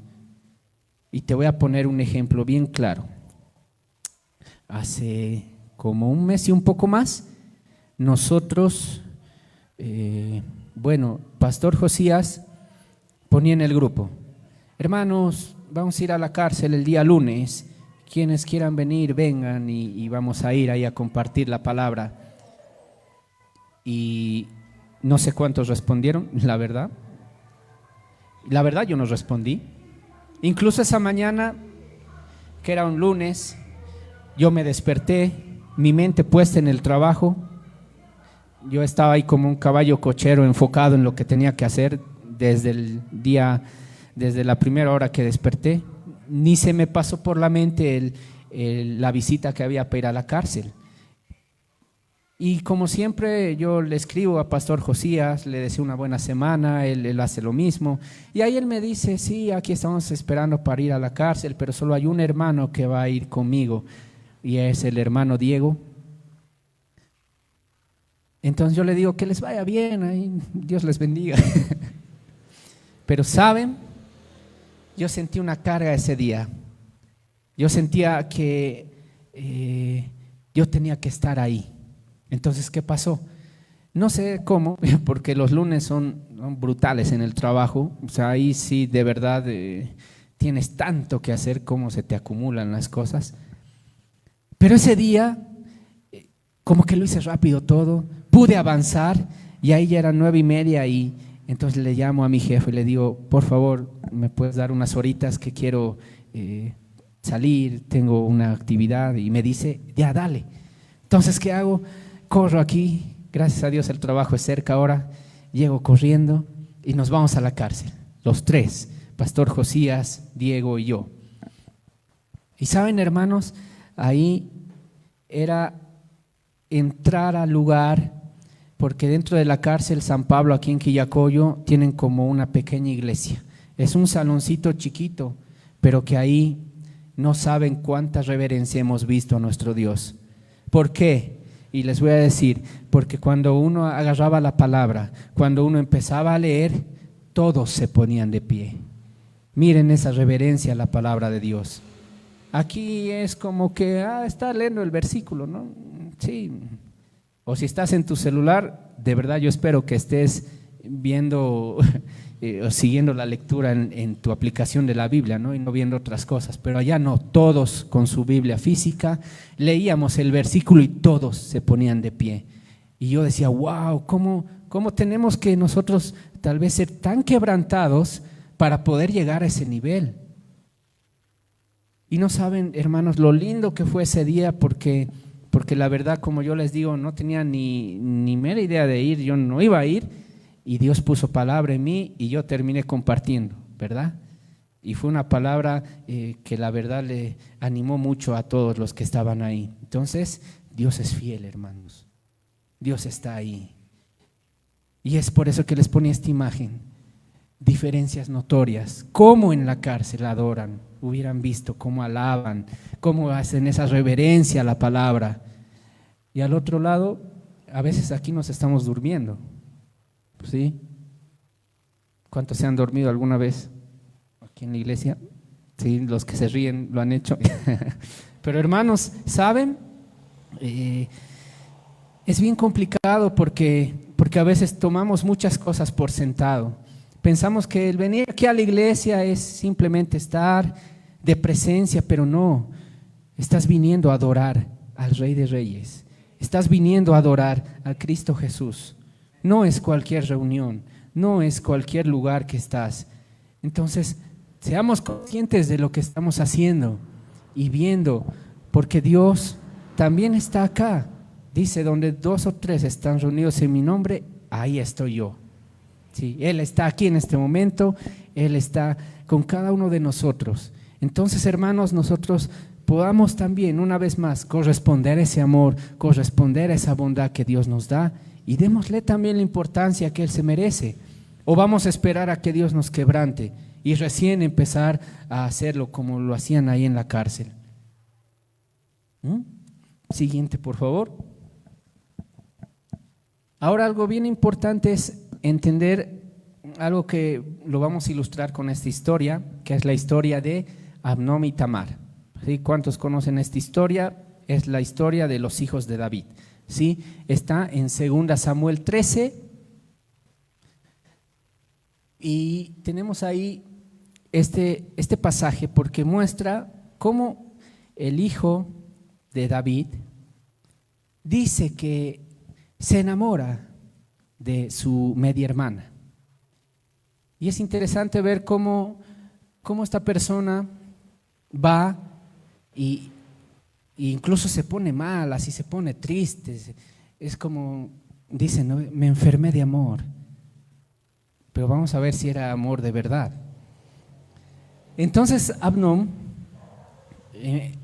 Y te voy a poner un ejemplo bien claro. Hace como un mes y un poco más, nosotros, Pastor Josías ponía en el grupo: hermanos, vamos a ir a la cárcel el día lunes, quienes quieran venir, vengan y vamos a ir ahí a compartir la palabra. Y no sé cuántos respondieron, la verdad yo no respondí. Incluso esa mañana, que era un lunes, yo me desperté, mi mente puesta en el trabajo. Yo estaba ahí como un caballo cochero enfocado en lo que tenía que hacer desde la primera hora que desperté. Ni se me pasó por la mente la visita que había para ir a la cárcel. Y como siempre yo le escribo a Pastor Josías, le deseo una buena semana, él hace lo mismo. Y ahí él me dice: sí, aquí estamos esperando para ir a la cárcel, pero solo hay un hermano que va a ir conmigo. Y es el hermano Diego. Entonces yo le digo: que les vaya bien, ahí, Dios les bendiga. Pero saben, yo sentí una carga ese día. Yo sentía que yo tenía que estar ahí. Entonces, ¿qué pasó? No sé cómo, porque los lunes son brutales en el trabajo. O sea, ahí sí de verdad tienes tanto que hacer, cómo se te acumulan las cosas. Pero ese día, como que lo hice rápido todo, pude avanzar y ahí ya eran 9:30 y entonces le llamo a mi jefe y le digo: por favor, ¿me puedes dar unas horitas que quiero salir? Tengo una actividad. Y me dice: ya, dale. Entonces, ¿qué hago? Corro aquí, gracias a Dios el trabajo es cerca ahora, llego corriendo y nos vamos a la cárcel, los tres, Pastor Josías, Diego y yo. Y saben, hermanos, ahí era entrar al lugar, porque dentro de la cárcel San Pablo, aquí en Quillacollo, tienen como una pequeña iglesia. Es un saloncito chiquito, pero que ahí no saben cuánta reverencia hemos visto a nuestro Dios. ¿Por qué? Y les voy a decir, porque cuando uno agarraba la palabra, cuando uno empezaba a leer, todos se ponían de pie. Miren esa reverencia a la palabra de Dios. Aquí es como que, está leyendo el versículo, ¿no? Sí. O si estás en tu celular, de verdad yo espero que estés viendo o siguiendo la lectura en tu aplicación de la Biblia, ¿no? Y no viendo otras cosas. Pero allá no, todos con su Biblia física leíamos el versículo y todos se ponían de pie. Y yo decía, wow, ¿cómo tenemos que nosotros tal vez ser tan quebrantados para poder llegar a ese nivel? Y no saben, hermanos, lo lindo que fue ese día, porque la verdad, como yo les digo, no tenía ni mera idea de ir, yo no iba a ir, y Dios puso palabra en mí y yo terminé compartiendo, ¿verdad? Y fue una palabra que la verdad le animó mucho a todos los que estaban ahí. Entonces, Dios es fiel, hermanos. Dios está ahí. Y es por eso que les ponía esta imagen. Diferencias notorias, cómo en la cárcel adoran, hubieran visto cómo alaban, cómo hacen esa reverencia a la palabra. Y al otro lado, a veces aquí nos estamos durmiendo, ¿sí? ¿Cuántos se han dormido alguna vez aquí en la iglesia? Sí, los que se ríen lo han hecho. Pero hermanos, ¿saben? Es bien complicado porque a veces tomamos muchas cosas por sentado. Pensamos que el venir aquí a la iglesia es simplemente estar de presencia, pero no. Estás viniendo a adorar al Rey de Reyes. Estás viniendo a adorar a Cristo Jesús. No es cualquier reunión, no es cualquier lugar que estás. Entonces, seamos conscientes de lo que estamos haciendo y viendo, porque Dios también está acá. Dice, donde 2 o 3 están reunidos en mi nombre, ahí estoy yo. Sí, Él está aquí en este momento, Él está con cada uno de nosotros. Entonces, hermanos, nosotros podamos también, una vez más, corresponder a ese amor, corresponder a esa bondad que Dios nos da, y démosle también la importancia que Él se merece. O vamos a esperar a que Dios nos quebrante y recién empezar a hacerlo como lo hacían ahí en la cárcel. Siguiente, por favor. Ahora, algo bien importante es entender algo que lo vamos a ilustrar con esta historia, que es la historia de Amnón y Tamar. ¿Sí? ¿Cuántos conocen esta historia? Es la historia de los hijos de David. ¿Sí? Está en 2 Samuel 13 y tenemos ahí este pasaje porque muestra cómo el hijo de David dice que se enamora de su media hermana. Y es interesante ver cómo esta persona va y incluso se pone mal, así se pone triste. Es como, dice, ¿no? Me enfermé de amor. Pero vamos a ver si era amor de verdad. Entonces Amnón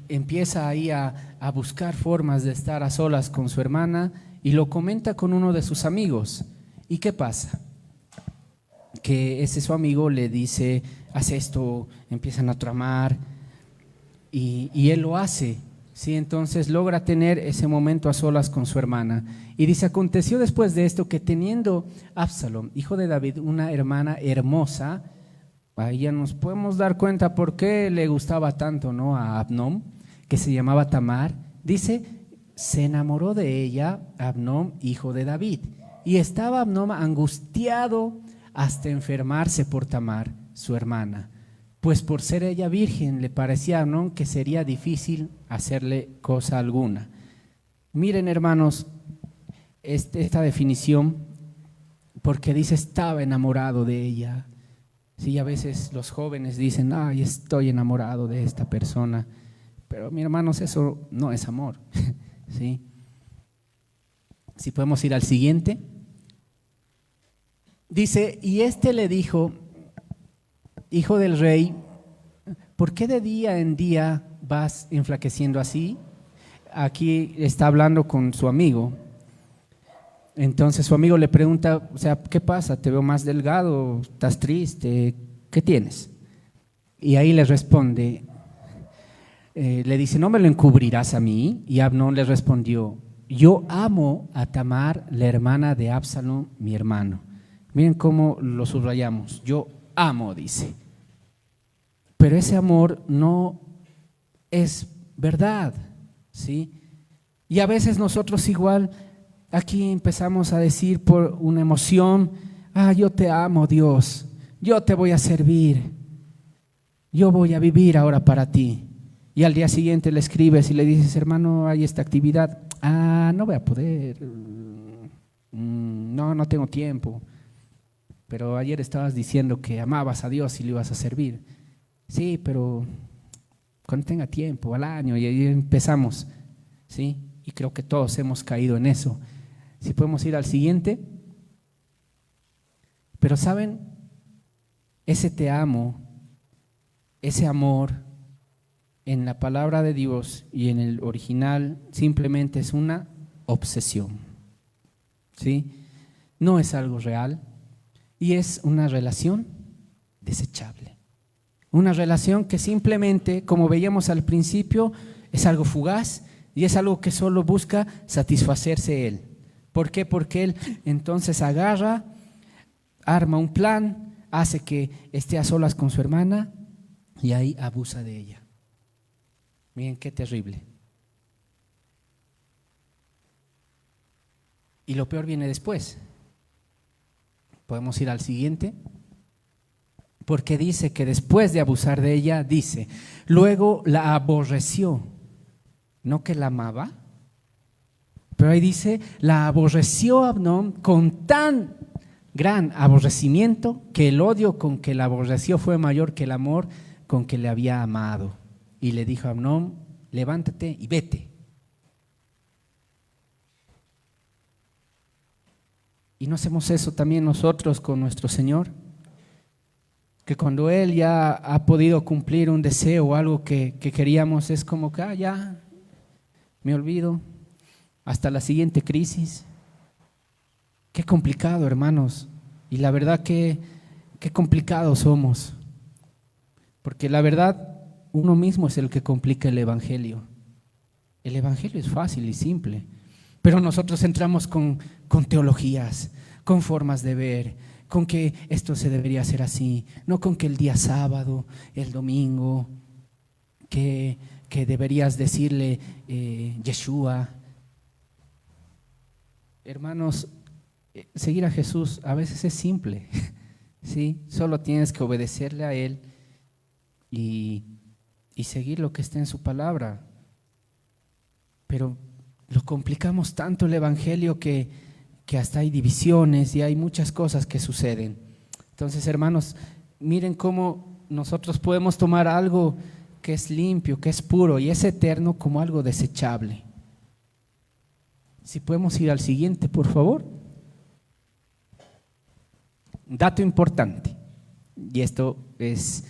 empieza ahí a buscar formas de estar a solas con su hermana y lo comenta con uno de sus amigos. ¿Y qué pasa? Que ese su amigo le dice, haz esto, empiezan a tramar y él lo hace, ¿sí? Entonces logra tener ese momento a solas con su hermana. Y dice, aconteció después de esto que teniendo Absalom, hijo de David, una hermana hermosa, ahí ya nos podemos dar cuenta por qué le gustaba tanto, ¿no? A Amnón, que se llamaba Tamar, dice, se enamoró de ella Amnón, hijo de David. Y estaba Amnón angustiado hasta enfermarse por Tamar, su hermana, pues por ser ella virgen le parecía a Amnón que sería difícil hacerle cosa alguna. Miren, hermanos, esta definición, porque dice estaba enamorado de ella. Sí, a veces los jóvenes dicen, ay, estoy enamorado de esta persona, pero mi hermanos, eso no es amor. ¿Sí? Si podemos ir al siguiente. Dice, y le dijo, hijo del rey, ¿por qué de día en día vas enflaqueciendo así? Aquí está hablando con su amigo. Entonces su amigo le pregunta, o sea, ¿qué pasa? Te veo más delgado, estás triste, ¿qué tienes? Y ahí le responde, le dice, ¿no me lo encubrirás a mí? Y Amnón le respondió, yo amo a Tamar, la hermana de Absalón, mi hermano. Miren cómo lo subrayamos, yo amo, dice. Pero ese amor no es verdad, ¿sí? Y a veces nosotros igual aquí empezamos a decir por una emoción, yo te amo, Dios, yo te voy a servir, yo voy a vivir ahora para ti. Y al día siguiente le escribes y le dices, hermano, hay esta actividad, no voy a poder, no tengo tiempo, pero ayer estabas diciendo que amabas a Dios y le ibas a servir. Sí, pero cuando tenga tiempo, al año, y ahí empezamos, ¿sí? Y creo que todos hemos caído en eso. Si podemos ir al siguiente. Pero ¿saben? Ese te amo, ese amor, en la palabra de Dios y en el original simplemente es una obsesión, ¿sí? No es algo real y es una relación desechable. Una relación que simplemente, como veíamos al principio, es algo fugaz y es algo que solo busca satisfacerse él. ¿Por qué? Porque él entonces agarra, arma un plan, hace que esté a solas con su hermana y ahí abusa de ella. Miren qué terrible. Y lo peor viene después. Podemos ir al siguiente. Porque dice que después de abusar de ella, dice, luego la aborreció, no que la amaba, pero ahí dice, la aborreció Amnón con tan gran aborrecimiento que el odio con que la aborreció fue mayor que el amor con que le había amado. Y le dijo a Amnón, levántate y vete. ¿Y no hacemos eso también nosotros con nuestro Señor? Que cuando Él ya ha podido cumplir un deseo o algo que queríamos, es como que ya me olvido, hasta la siguiente crisis. Qué complicado, hermanos, y la verdad que qué complicados somos, porque la verdad uno mismo es el que complica el Evangelio. El Evangelio es fácil y simple, pero nosotros entramos con teologías, con formas de ver, con que esto se debería hacer así, no con que el día sábado, el domingo, que deberías decirle Yeshua. Hermanos, seguir a Jesús a veces es simple, ¿sí? Solo tienes que obedecerle a Él y seguir lo que está en su palabra. Pero lo complicamos tanto el Evangelio que hasta hay divisiones y hay muchas cosas que suceden. Entonces, hermanos, miren cómo nosotros podemos tomar algo que es limpio, que es puro y es eterno como algo desechable. Si podemos ir al siguiente, por favor. Dato importante, y esto es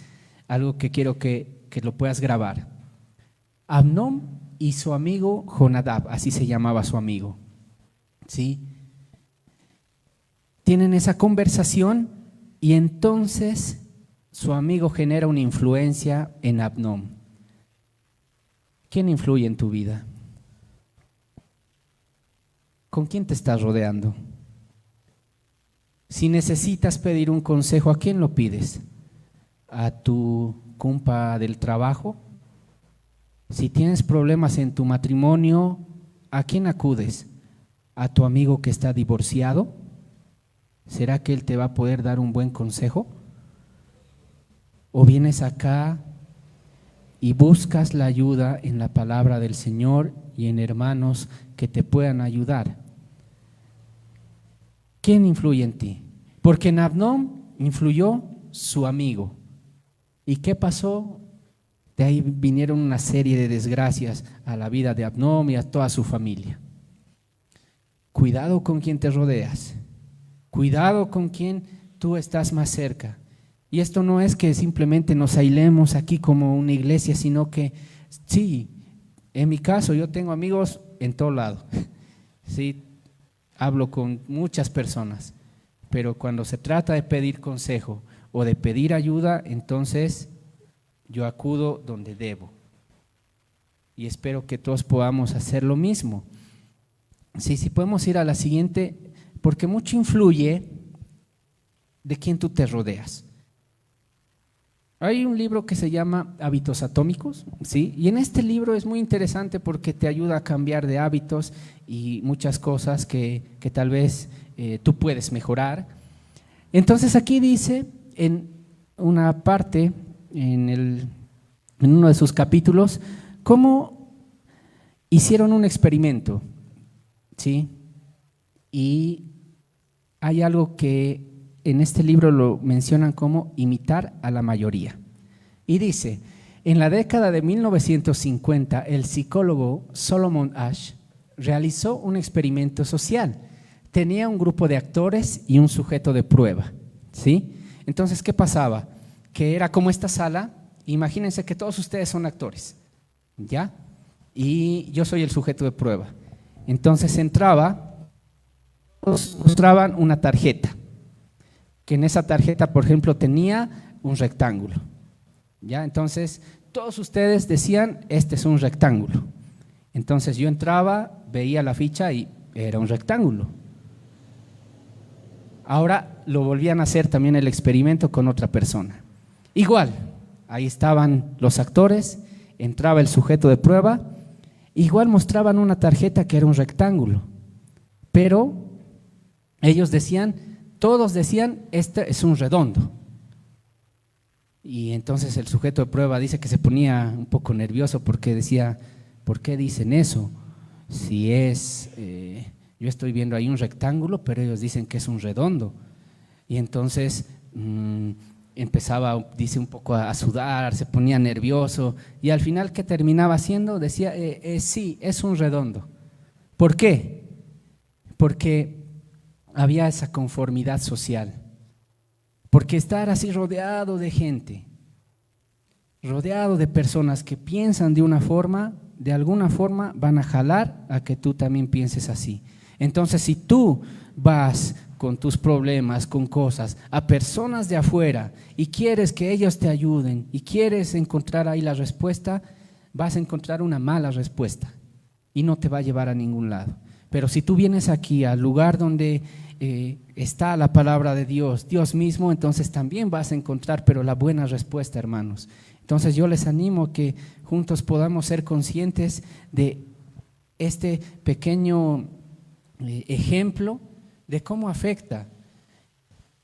algo que quiero que lo puedas grabar. Amnón y su amigo Jonadab, así se llamaba su amigo, ¿sí? Tienen esa conversación y entonces su amigo genera una influencia en Amnón. ¿Quién influye en tu vida? ¿Con quién te estás rodeando? Si necesitas pedir un consejo, ¿a quién lo pides? ¿A tu compa del trabajo? Si tienes problemas en tu matrimonio, ¿a quién acudes? ¿A tu amigo que está divorciado? ¿Será que él te va a poder dar un buen consejo? ¿O vienes acá y buscas la ayuda en la palabra del Señor y en hermanos que te puedan ayudar? ¿Quién influye en ti? Porque en Amnón influyó su amigo. ¿Y qué pasó? De ahí vinieron una serie de desgracias a la vida de Amnón y a toda su familia. Cuidado con quien te rodeas. Cuidado con quien tú estás más cerca. Y esto no es que simplemente nos aislemos aquí como una iglesia, sino que sí, en mi caso yo tengo amigos en todo lado. Sí, hablo con muchas personas, pero cuando se trata de pedir consejo o de pedir ayuda, entonces yo acudo donde debo. y espero que todos podamos hacer lo mismo. Sí, si podemos ir a la siguiente, porque mucho influye de quién tú te rodeas. Hay un libro que se llama Hábitos Atómicos, ¿sí? Y en este libro es muy interesante porque te ayuda a cambiar de hábitos y muchas cosas que tal vez tú puedes mejorar. Entonces aquí dice en una parte, en uno de sus capítulos, cómo hicieron un experimento, ¿sí? Y hay algo que en este libro lo mencionan como imitar a la mayoría. Y dice, en la década de 1950, el psicólogo Solomon Asch realizó un experimento social. Tenía un grupo de actores y un sujeto de prueba, ¿sí? Entonces, ¿qué pasaba? Que era como esta sala, imagínense que todos ustedes son actores, ¿ya? Y yo soy el sujeto de prueba. Entonces entraba, nos mostraban una tarjeta, que en esa tarjeta, por ejemplo, tenía un rectángulo, ¿ya? Entonces, todos ustedes decían, este es un rectángulo. Entonces yo entraba, veía la ficha y era un rectángulo. Ahora lo volvían a hacer también el experimento con otra persona. Igual, ahí estaban los actores, entraba el sujeto de prueba, igual mostraban una tarjeta que era un rectángulo, pero ellos decían, todos decían, este es un redondo. Y entonces el sujeto de prueba dice que se ponía un poco nervioso porque decía, ¿por qué dicen eso? Si yo estoy viendo ahí un rectángulo, pero ellos dicen que es un redondo. Y entonces empezaba, dice, un poco a sudar, se ponía nervioso, y al final, ¿qué terminaba haciendo? Decía, sí, es un redondo. ¿Por qué? Porque había esa conformidad social. Porque estar así rodeado de gente, rodeado de personas que piensan de una forma, de alguna forma van a jalar a que tú también pienses así. Entonces, si tú vas con tus problemas, con cosas, a personas de afuera y quieres que ellos te ayuden y quieres encontrar ahí la respuesta, vas a encontrar una mala respuesta y no te va a llevar a ningún lado. Pero si tú vienes aquí al lugar donde está la palabra de Dios, Dios mismo, entonces también vas a encontrar, pero la buena respuesta, hermanos. Entonces yo les animo a que juntos podamos ser conscientes de este pequeño ejemplo de cómo afecta.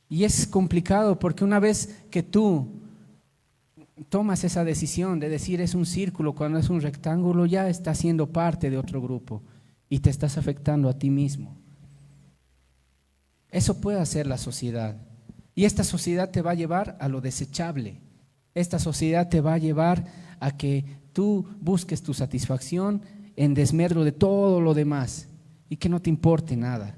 Y es complicado porque una vez que tú tomas esa decisión de decir es un círculo cuando es un rectángulo, ya estás siendo parte de otro grupo y te estás afectando a ti mismo. Eso puede hacer la sociedad. Y esta sociedad te va a llevar a lo desechable. Esta sociedad te va a llevar a que tú busques tu satisfacción en desmedro de todo lo demás y que no te importe nada.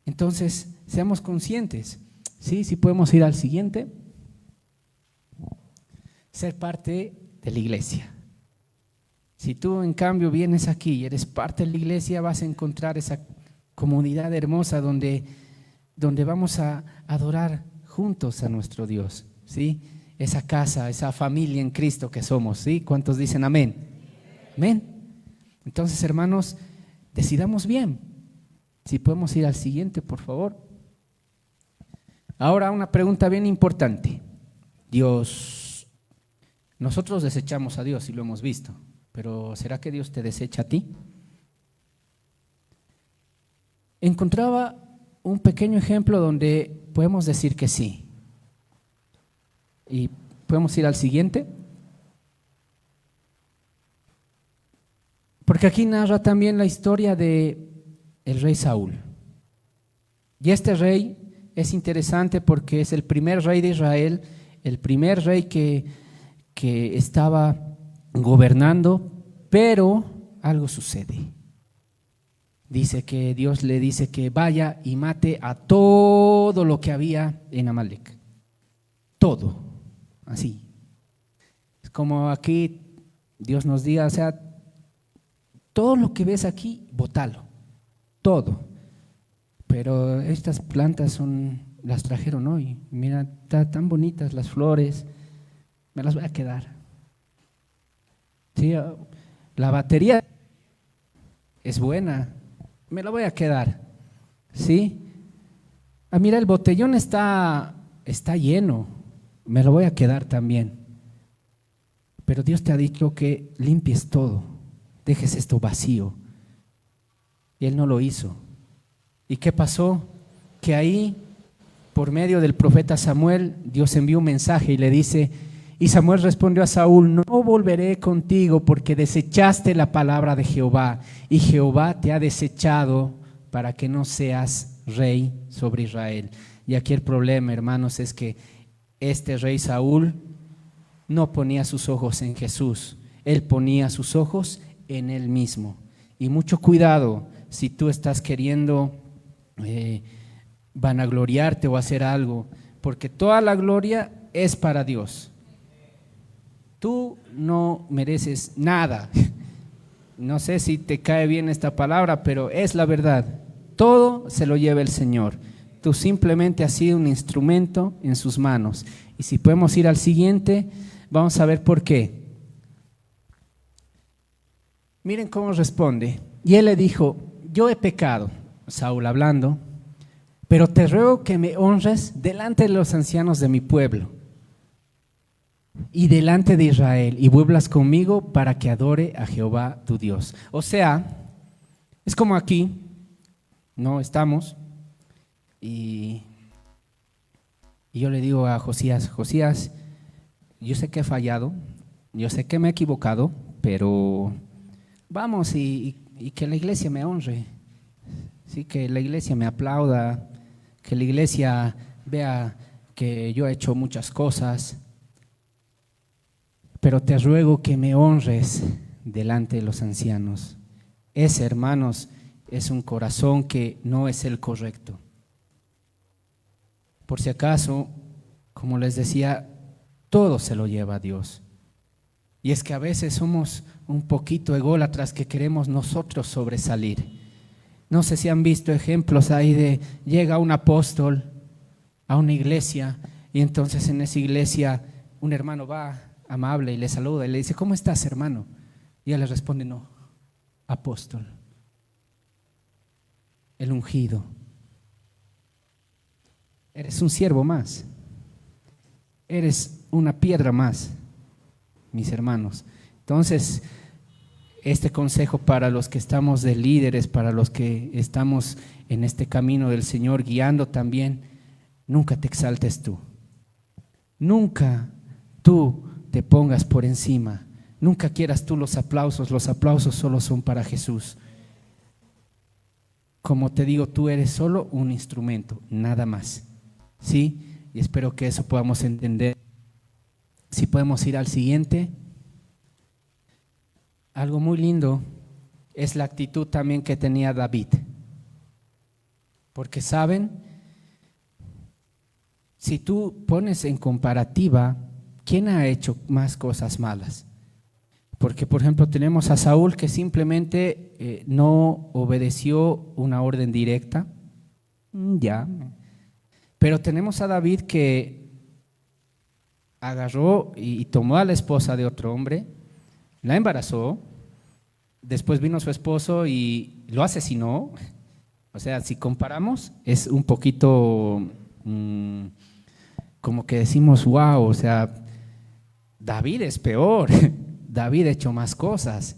Entonces, seamos conscientes. ¿Sí? Si podemos ir al siguiente. Ser parte de la iglesia. Si tú en cambio vienes aquí y eres parte de la iglesia, vas a encontrar esa comunidad hermosa donde vamos a adorar juntos a nuestro Dios, ¿sí? Esa casa, esa familia en Cristo que somos, ¿sí? ¿Cuántos dicen amén? Amén. Entonces, hermanos, decidamos bien. Si podemos ir al siguiente, por favor. Ahora una pregunta bien importante. Nosotros desechamos a Dios y lo hemos visto, pero ¿será que Dios te desecha a ti? Encontraba un pequeño ejemplo donde podemos decir que sí. Y podemos ir al siguiente. Porque aquí narra también la historia de el rey Saúl. Y este rey es interesante porque es el primer rey de Israel, el primer rey que estaba gobernando, pero algo sucede. Dice que Dios le dice que vaya y mate a todo lo que había en Amalek. Todo, así. Es como aquí Dios nos diga, o sea, todo lo que ves aquí, bótalo, todo. Pero estas plantas las trajeron hoy. Mira, están tan bonitas las flores, me las voy a quedar. Sí, la batería es buena, me la voy a quedar, ¿sí? Ah, mira, el botellón está lleno, me lo voy a quedar también. Pero Dios te ha dicho que limpies todo, dejes esto vacío. Y Él no lo hizo. ¿Y qué pasó? Que ahí, por medio del profeta Samuel, Dios envió un mensaje y le dice, y Samuel respondió a Saúl, no volveré contigo porque desechaste la palabra de Jehová, y Jehová te ha desechado para que no seas rey sobre Israel. Y aquí el problema, hermanos, es que este rey Saúl no ponía sus ojos en Jesús, él ponía sus ojos en él mismo. Y mucho cuidado si tú estás queriendo vanagloriarte o hacer algo, porque toda la gloria es para Dios. Tú no mereces nada. No sé si te cae bien esta palabra, pero es la verdad. Todo se lo lleva el Señor. Tú simplemente has sido un instrumento en sus manos. Y si podemos ir al siguiente, vamos a ver por qué. Miren cómo responde. Y él le dijo, yo he pecado, Saúl hablando, pero te ruego que me honres delante de los ancianos de mi pueblo y delante de Israel, y vuelvas conmigo para que adore a Jehová tu Dios. O sea, es como aquí, no estamos, y yo le digo a Josías, Josías, yo sé que he fallado, yo sé que me he equivocado, pero vamos y que la iglesia me honre, sí, que la iglesia me aplauda, que la iglesia vea que yo he hecho muchas cosas, pero te ruego que me honres delante de los ancianos. Ese, hermanos, es un corazón que no es el correcto. Por si acaso, como les decía, todo se lo lleva a Dios. Y es que a veces somos un poquito ególatras que queremos nosotros sobresalir. No sé si han visto ejemplos ahí de llega un apóstol a una iglesia y entonces en esa iglesia un hermano va amable y le saluda y le dice, ¿cómo estás, hermano? Y él le responde, no, apóstol, el ungido. Eres un siervo más, eres una piedra más, mis hermanos. Entonces, este consejo para los que estamos de líderes, para los que estamos en este camino del Señor, guiando también, nunca te exaltes tú. Nunca tú te pongas por encima. Nunca quieras tú los aplausos solo son para Jesús. Como te digo, tú eres solo un instrumento, nada más. ¿Sí? Y espero que eso podamos entender. Si podemos ir al siguiente. Algo muy lindo es la actitud también que tenía David. Porque saben, si tú pones en comparativa, ¿quién ha hecho más cosas malas? Porque, por ejemplo, tenemos a Saúl que simplemente no obedeció una orden directa. Ya. Pero tenemos a David que agarró y tomó a la esposa de otro hombre, la embarazó, después vino su esposo y lo asesinó. O sea, si comparamos, es un poquito como que decimos, wow, o sea, David es peor, David ha hecho más cosas,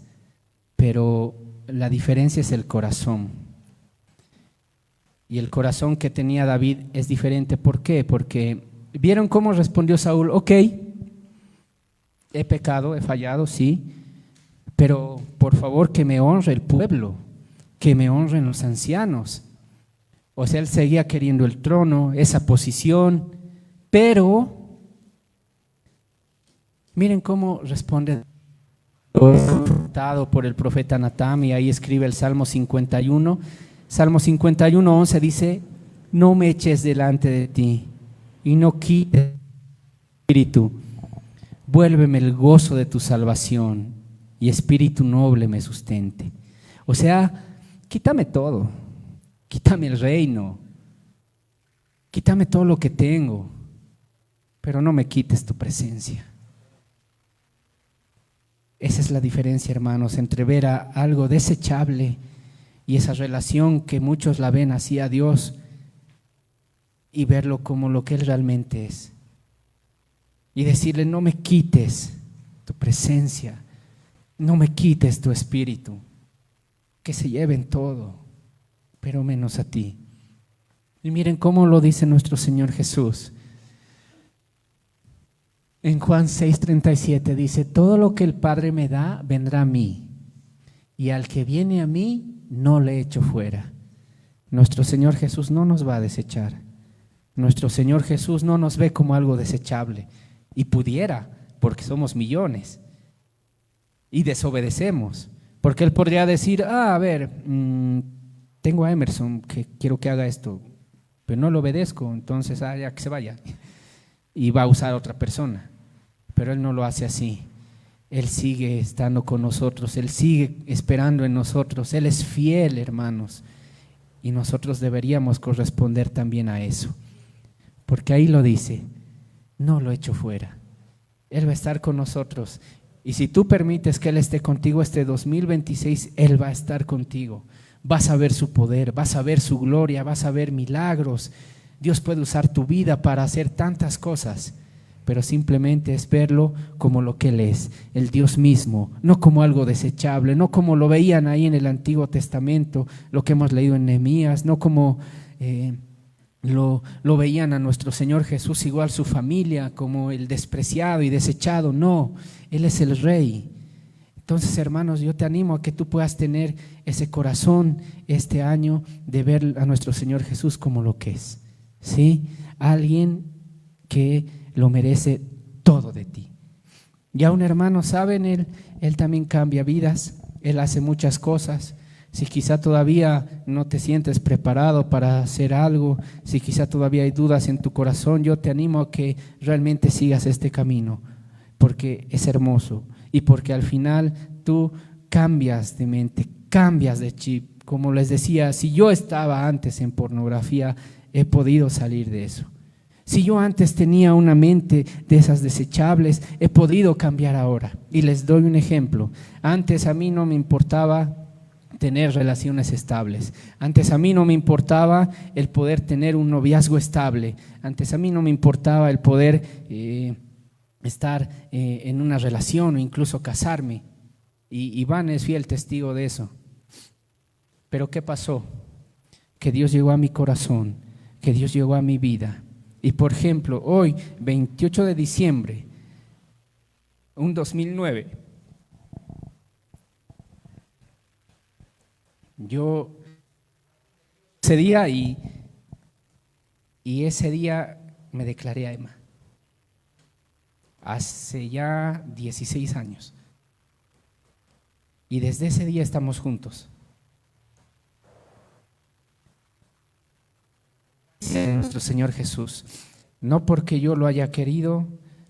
pero la diferencia es el corazón. Y el corazón que tenía David es diferente. ¿Por qué? Porque ¿vieron cómo respondió Saúl? Ok, he pecado, he fallado, sí, pero por favor que me honre el pueblo, que me honren los ancianos. O sea, él seguía queriendo el trono, esa posición, pero miren cómo responde por el profeta Natán, y ahí escribe el Salmo 51. Salmo 51, 11 dice, no me eches delante de ti y no quites el espíritu, vuélveme el gozo de tu salvación y espíritu noble me sustente. O sea, quítame todo, quítame el reino, quítame todo lo que tengo, pero no me quites tu presencia. Esa es la diferencia, hermanos, entre ver a algo desechable y esa relación que muchos la ven así a Dios y verlo como lo que Él realmente es. Y decirle, no me quites tu presencia, no me quites tu espíritu, que se lleven todo, pero menos a ti. Y miren cómo lo dice nuestro Señor Jesús. En Juan 6:37 dice, todo lo que el Padre me da vendrá a mí, y al que viene a mí no le echo fuera. Nuestro Señor Jesús no nos va a desechar. Nuestro Señor Jesús no nos ve como algo desechable, y pudiera, porque somos millones, y desobedecemos, porque Él podría decir, a ver, tengo a Emerson que quiero que haga esto, pero no lo obedezco, entonces ya que se vaya, y va a usar a otra persona. Pero Él no lo hace así. Él sigue estando con nosotros, Él sigue esperando en nosotros, Él es fiel, hermanos, y nosotros deberíamos corresponder también a eso, porque ahí lo dice, no lo echo fuera. Él va a estar con nosotros, y si tú permites que Él esté contigo este 2026, Él va a estar contigo. Vas a ver su poder, vas a ver su gloria, vas a ver milagros. Dios puede usar tu vida para hacer tantas cosas, pero simplemente es verlo como lo que Él es, el Dios mismo, no como algo desechable, no como lo veían ahí en el Antiguo Testamento, lo que hemos leído en Nehemías, no como lo veían a nuestro Señor Jesús, igual su familia, como el despreciado y desechado. No, Él es el Rey. Entonces, hermanos, yo te animo a que tú puedas tener ese corazón este año de ver a nuestro Señor Jesús como lo que es, ¿sí? Alguien que lo merece todo de ti. Ya un hermano, ¿saben? Él también cambia vidas, Él hace muchas cosas. Si quizá todavía no te sientes preparado para hacer algo, si quizá todavía hay dudas en tu corazón, yo te animo a que realmente sigas este camino, porque es hermoso y porque al final tú cambias de mente, cambias de chip. Como les decía, si yo estaba antes en pornografía, he podido salir de eso. Si yo antes tenía una mente de esas desechables, he podido cambiar ahora. Y les doy un ejemplo. Antes a mí no me importaba tener relaciones estables. Antes a mí no me importaba el poder tener un noviazgo estable. Antes a mí no me importaba el poder estar en una relación o incluso casarme. Y Iván es fiel testigo de eso. Pero ¿qué pasó? Que Dios llegó a mi corazón, que Dios llegó a mi vida. Y por ejemplo, hoy, 28 de diciembre, un 2009, yo ese día y ese día me declaré a Emma. Hace ya 16 años. Y desde ese día estamos juntos. Nuestro Señor Jesús, no porque yo lo haya querido,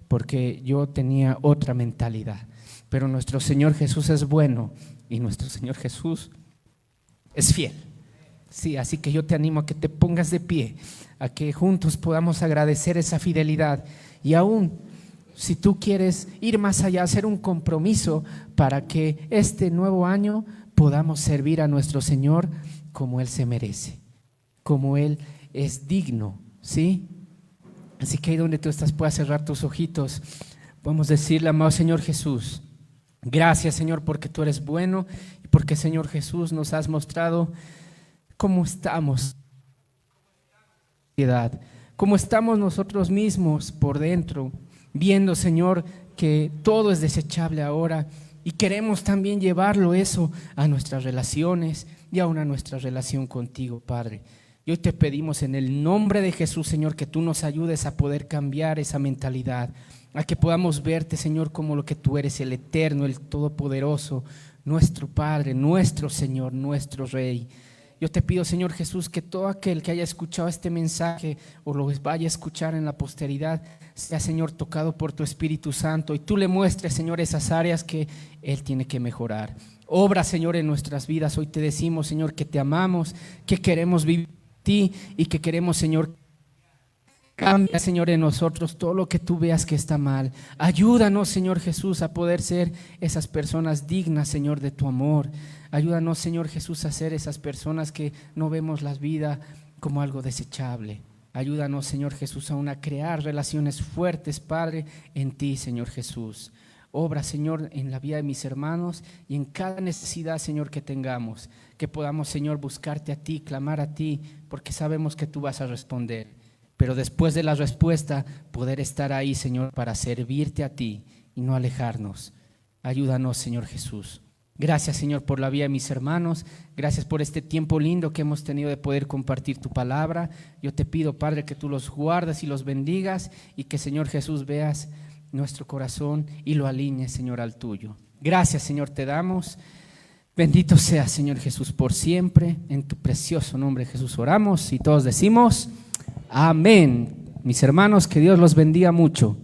porque yo tenía otra mentalidad, pero nuestro Señor Jesús es bueno y nuestro Señor Jesús es fiel. Sí, así que yo te animo a que te pongas de pie, a que juntos podamos agradecer esa fidelidad y aún si tú quieres ir más allá, hacer un compromiso para que este nuevo año podamos servir a nuestro Señor como Él se merece, como Él es digno, ¿sí? Así que ahí donde tú estás puedas cerrar tus ojitos. Vamos a decirle, amado Señor Jesús, gracias Señor porque tú eres bueno y porque Señor Jesús nos has mostrado cómo estamos, cómo estamos nosotros mismos por dentro, viendo Señor que todo es desechable ahora y queremos también llevarlo eso a nuestras relaciones y aún a nuestra relación contigo, Padre. Y hoy te pedimos en el nombre de Jesús, Señor, que tú nos ayudes a poder cambiar esa mentalidad, a que podamos verte, Señor, como lo que tú eres, el eterno, el todopoderoso, nuestro Padre, nuestro Señor, nuestro Rey. Yo te pido, Señor Jesús, que todo aquel que haya escuchado este mensaje o lo vaya a escuchar en la posteridad, sea, Señor, tocado por tu Espíritu Santo y tú le muestres, Señor, esas áreas que Él tiene que mejorar. Obra, Señor, en nuestras vidas. Hoy te decimos, Señor, que te amamos, que queremos vivir ti y que queremos, Señor, Cambia, Señor, en nosotros todo lo que tú veas que está mal. Ayúdanos, Señor Jesús, a poder ser esas personas dignas, Señor, de tu amor. Ayúdanos, Señor Jesús, a ser esas personas que no vemos la vida como algo desechable. Ayúdanos, Señor Jesús, aún a crear relaciones fuertes, Padre, en ti, Señor Jesús. Obra, Señor, en la vida de mis hermanos y en cada necesidad, Señor, que tengamos. Que podamos, Señor, buscarte a ti, clamar a ti, porque sabemos que tú vas a responder. Pero después de la respuesta, poder estar ahí, Señor, para servirte a ti y no alejarnos. Ayúdanos, Señor Jesús. Gracias, Señor, por la vida de mis hermanos. Gracias por este tiempo lindo que hemos tenido de poder compartir tu palabra. Yo te pido, Padre, que tú los guardes y los bendigas y que, Señor Jesús, veas nuestro corazón y lo alinees, Señor, al tuyo. Gracias, Señor, te damos. Bendito seas, Señor Jesús, por siempre. En tu precioso nombre, Jesús, oramos y todos decimos amén. Mis hermanos, que Dios los bendiga mucho.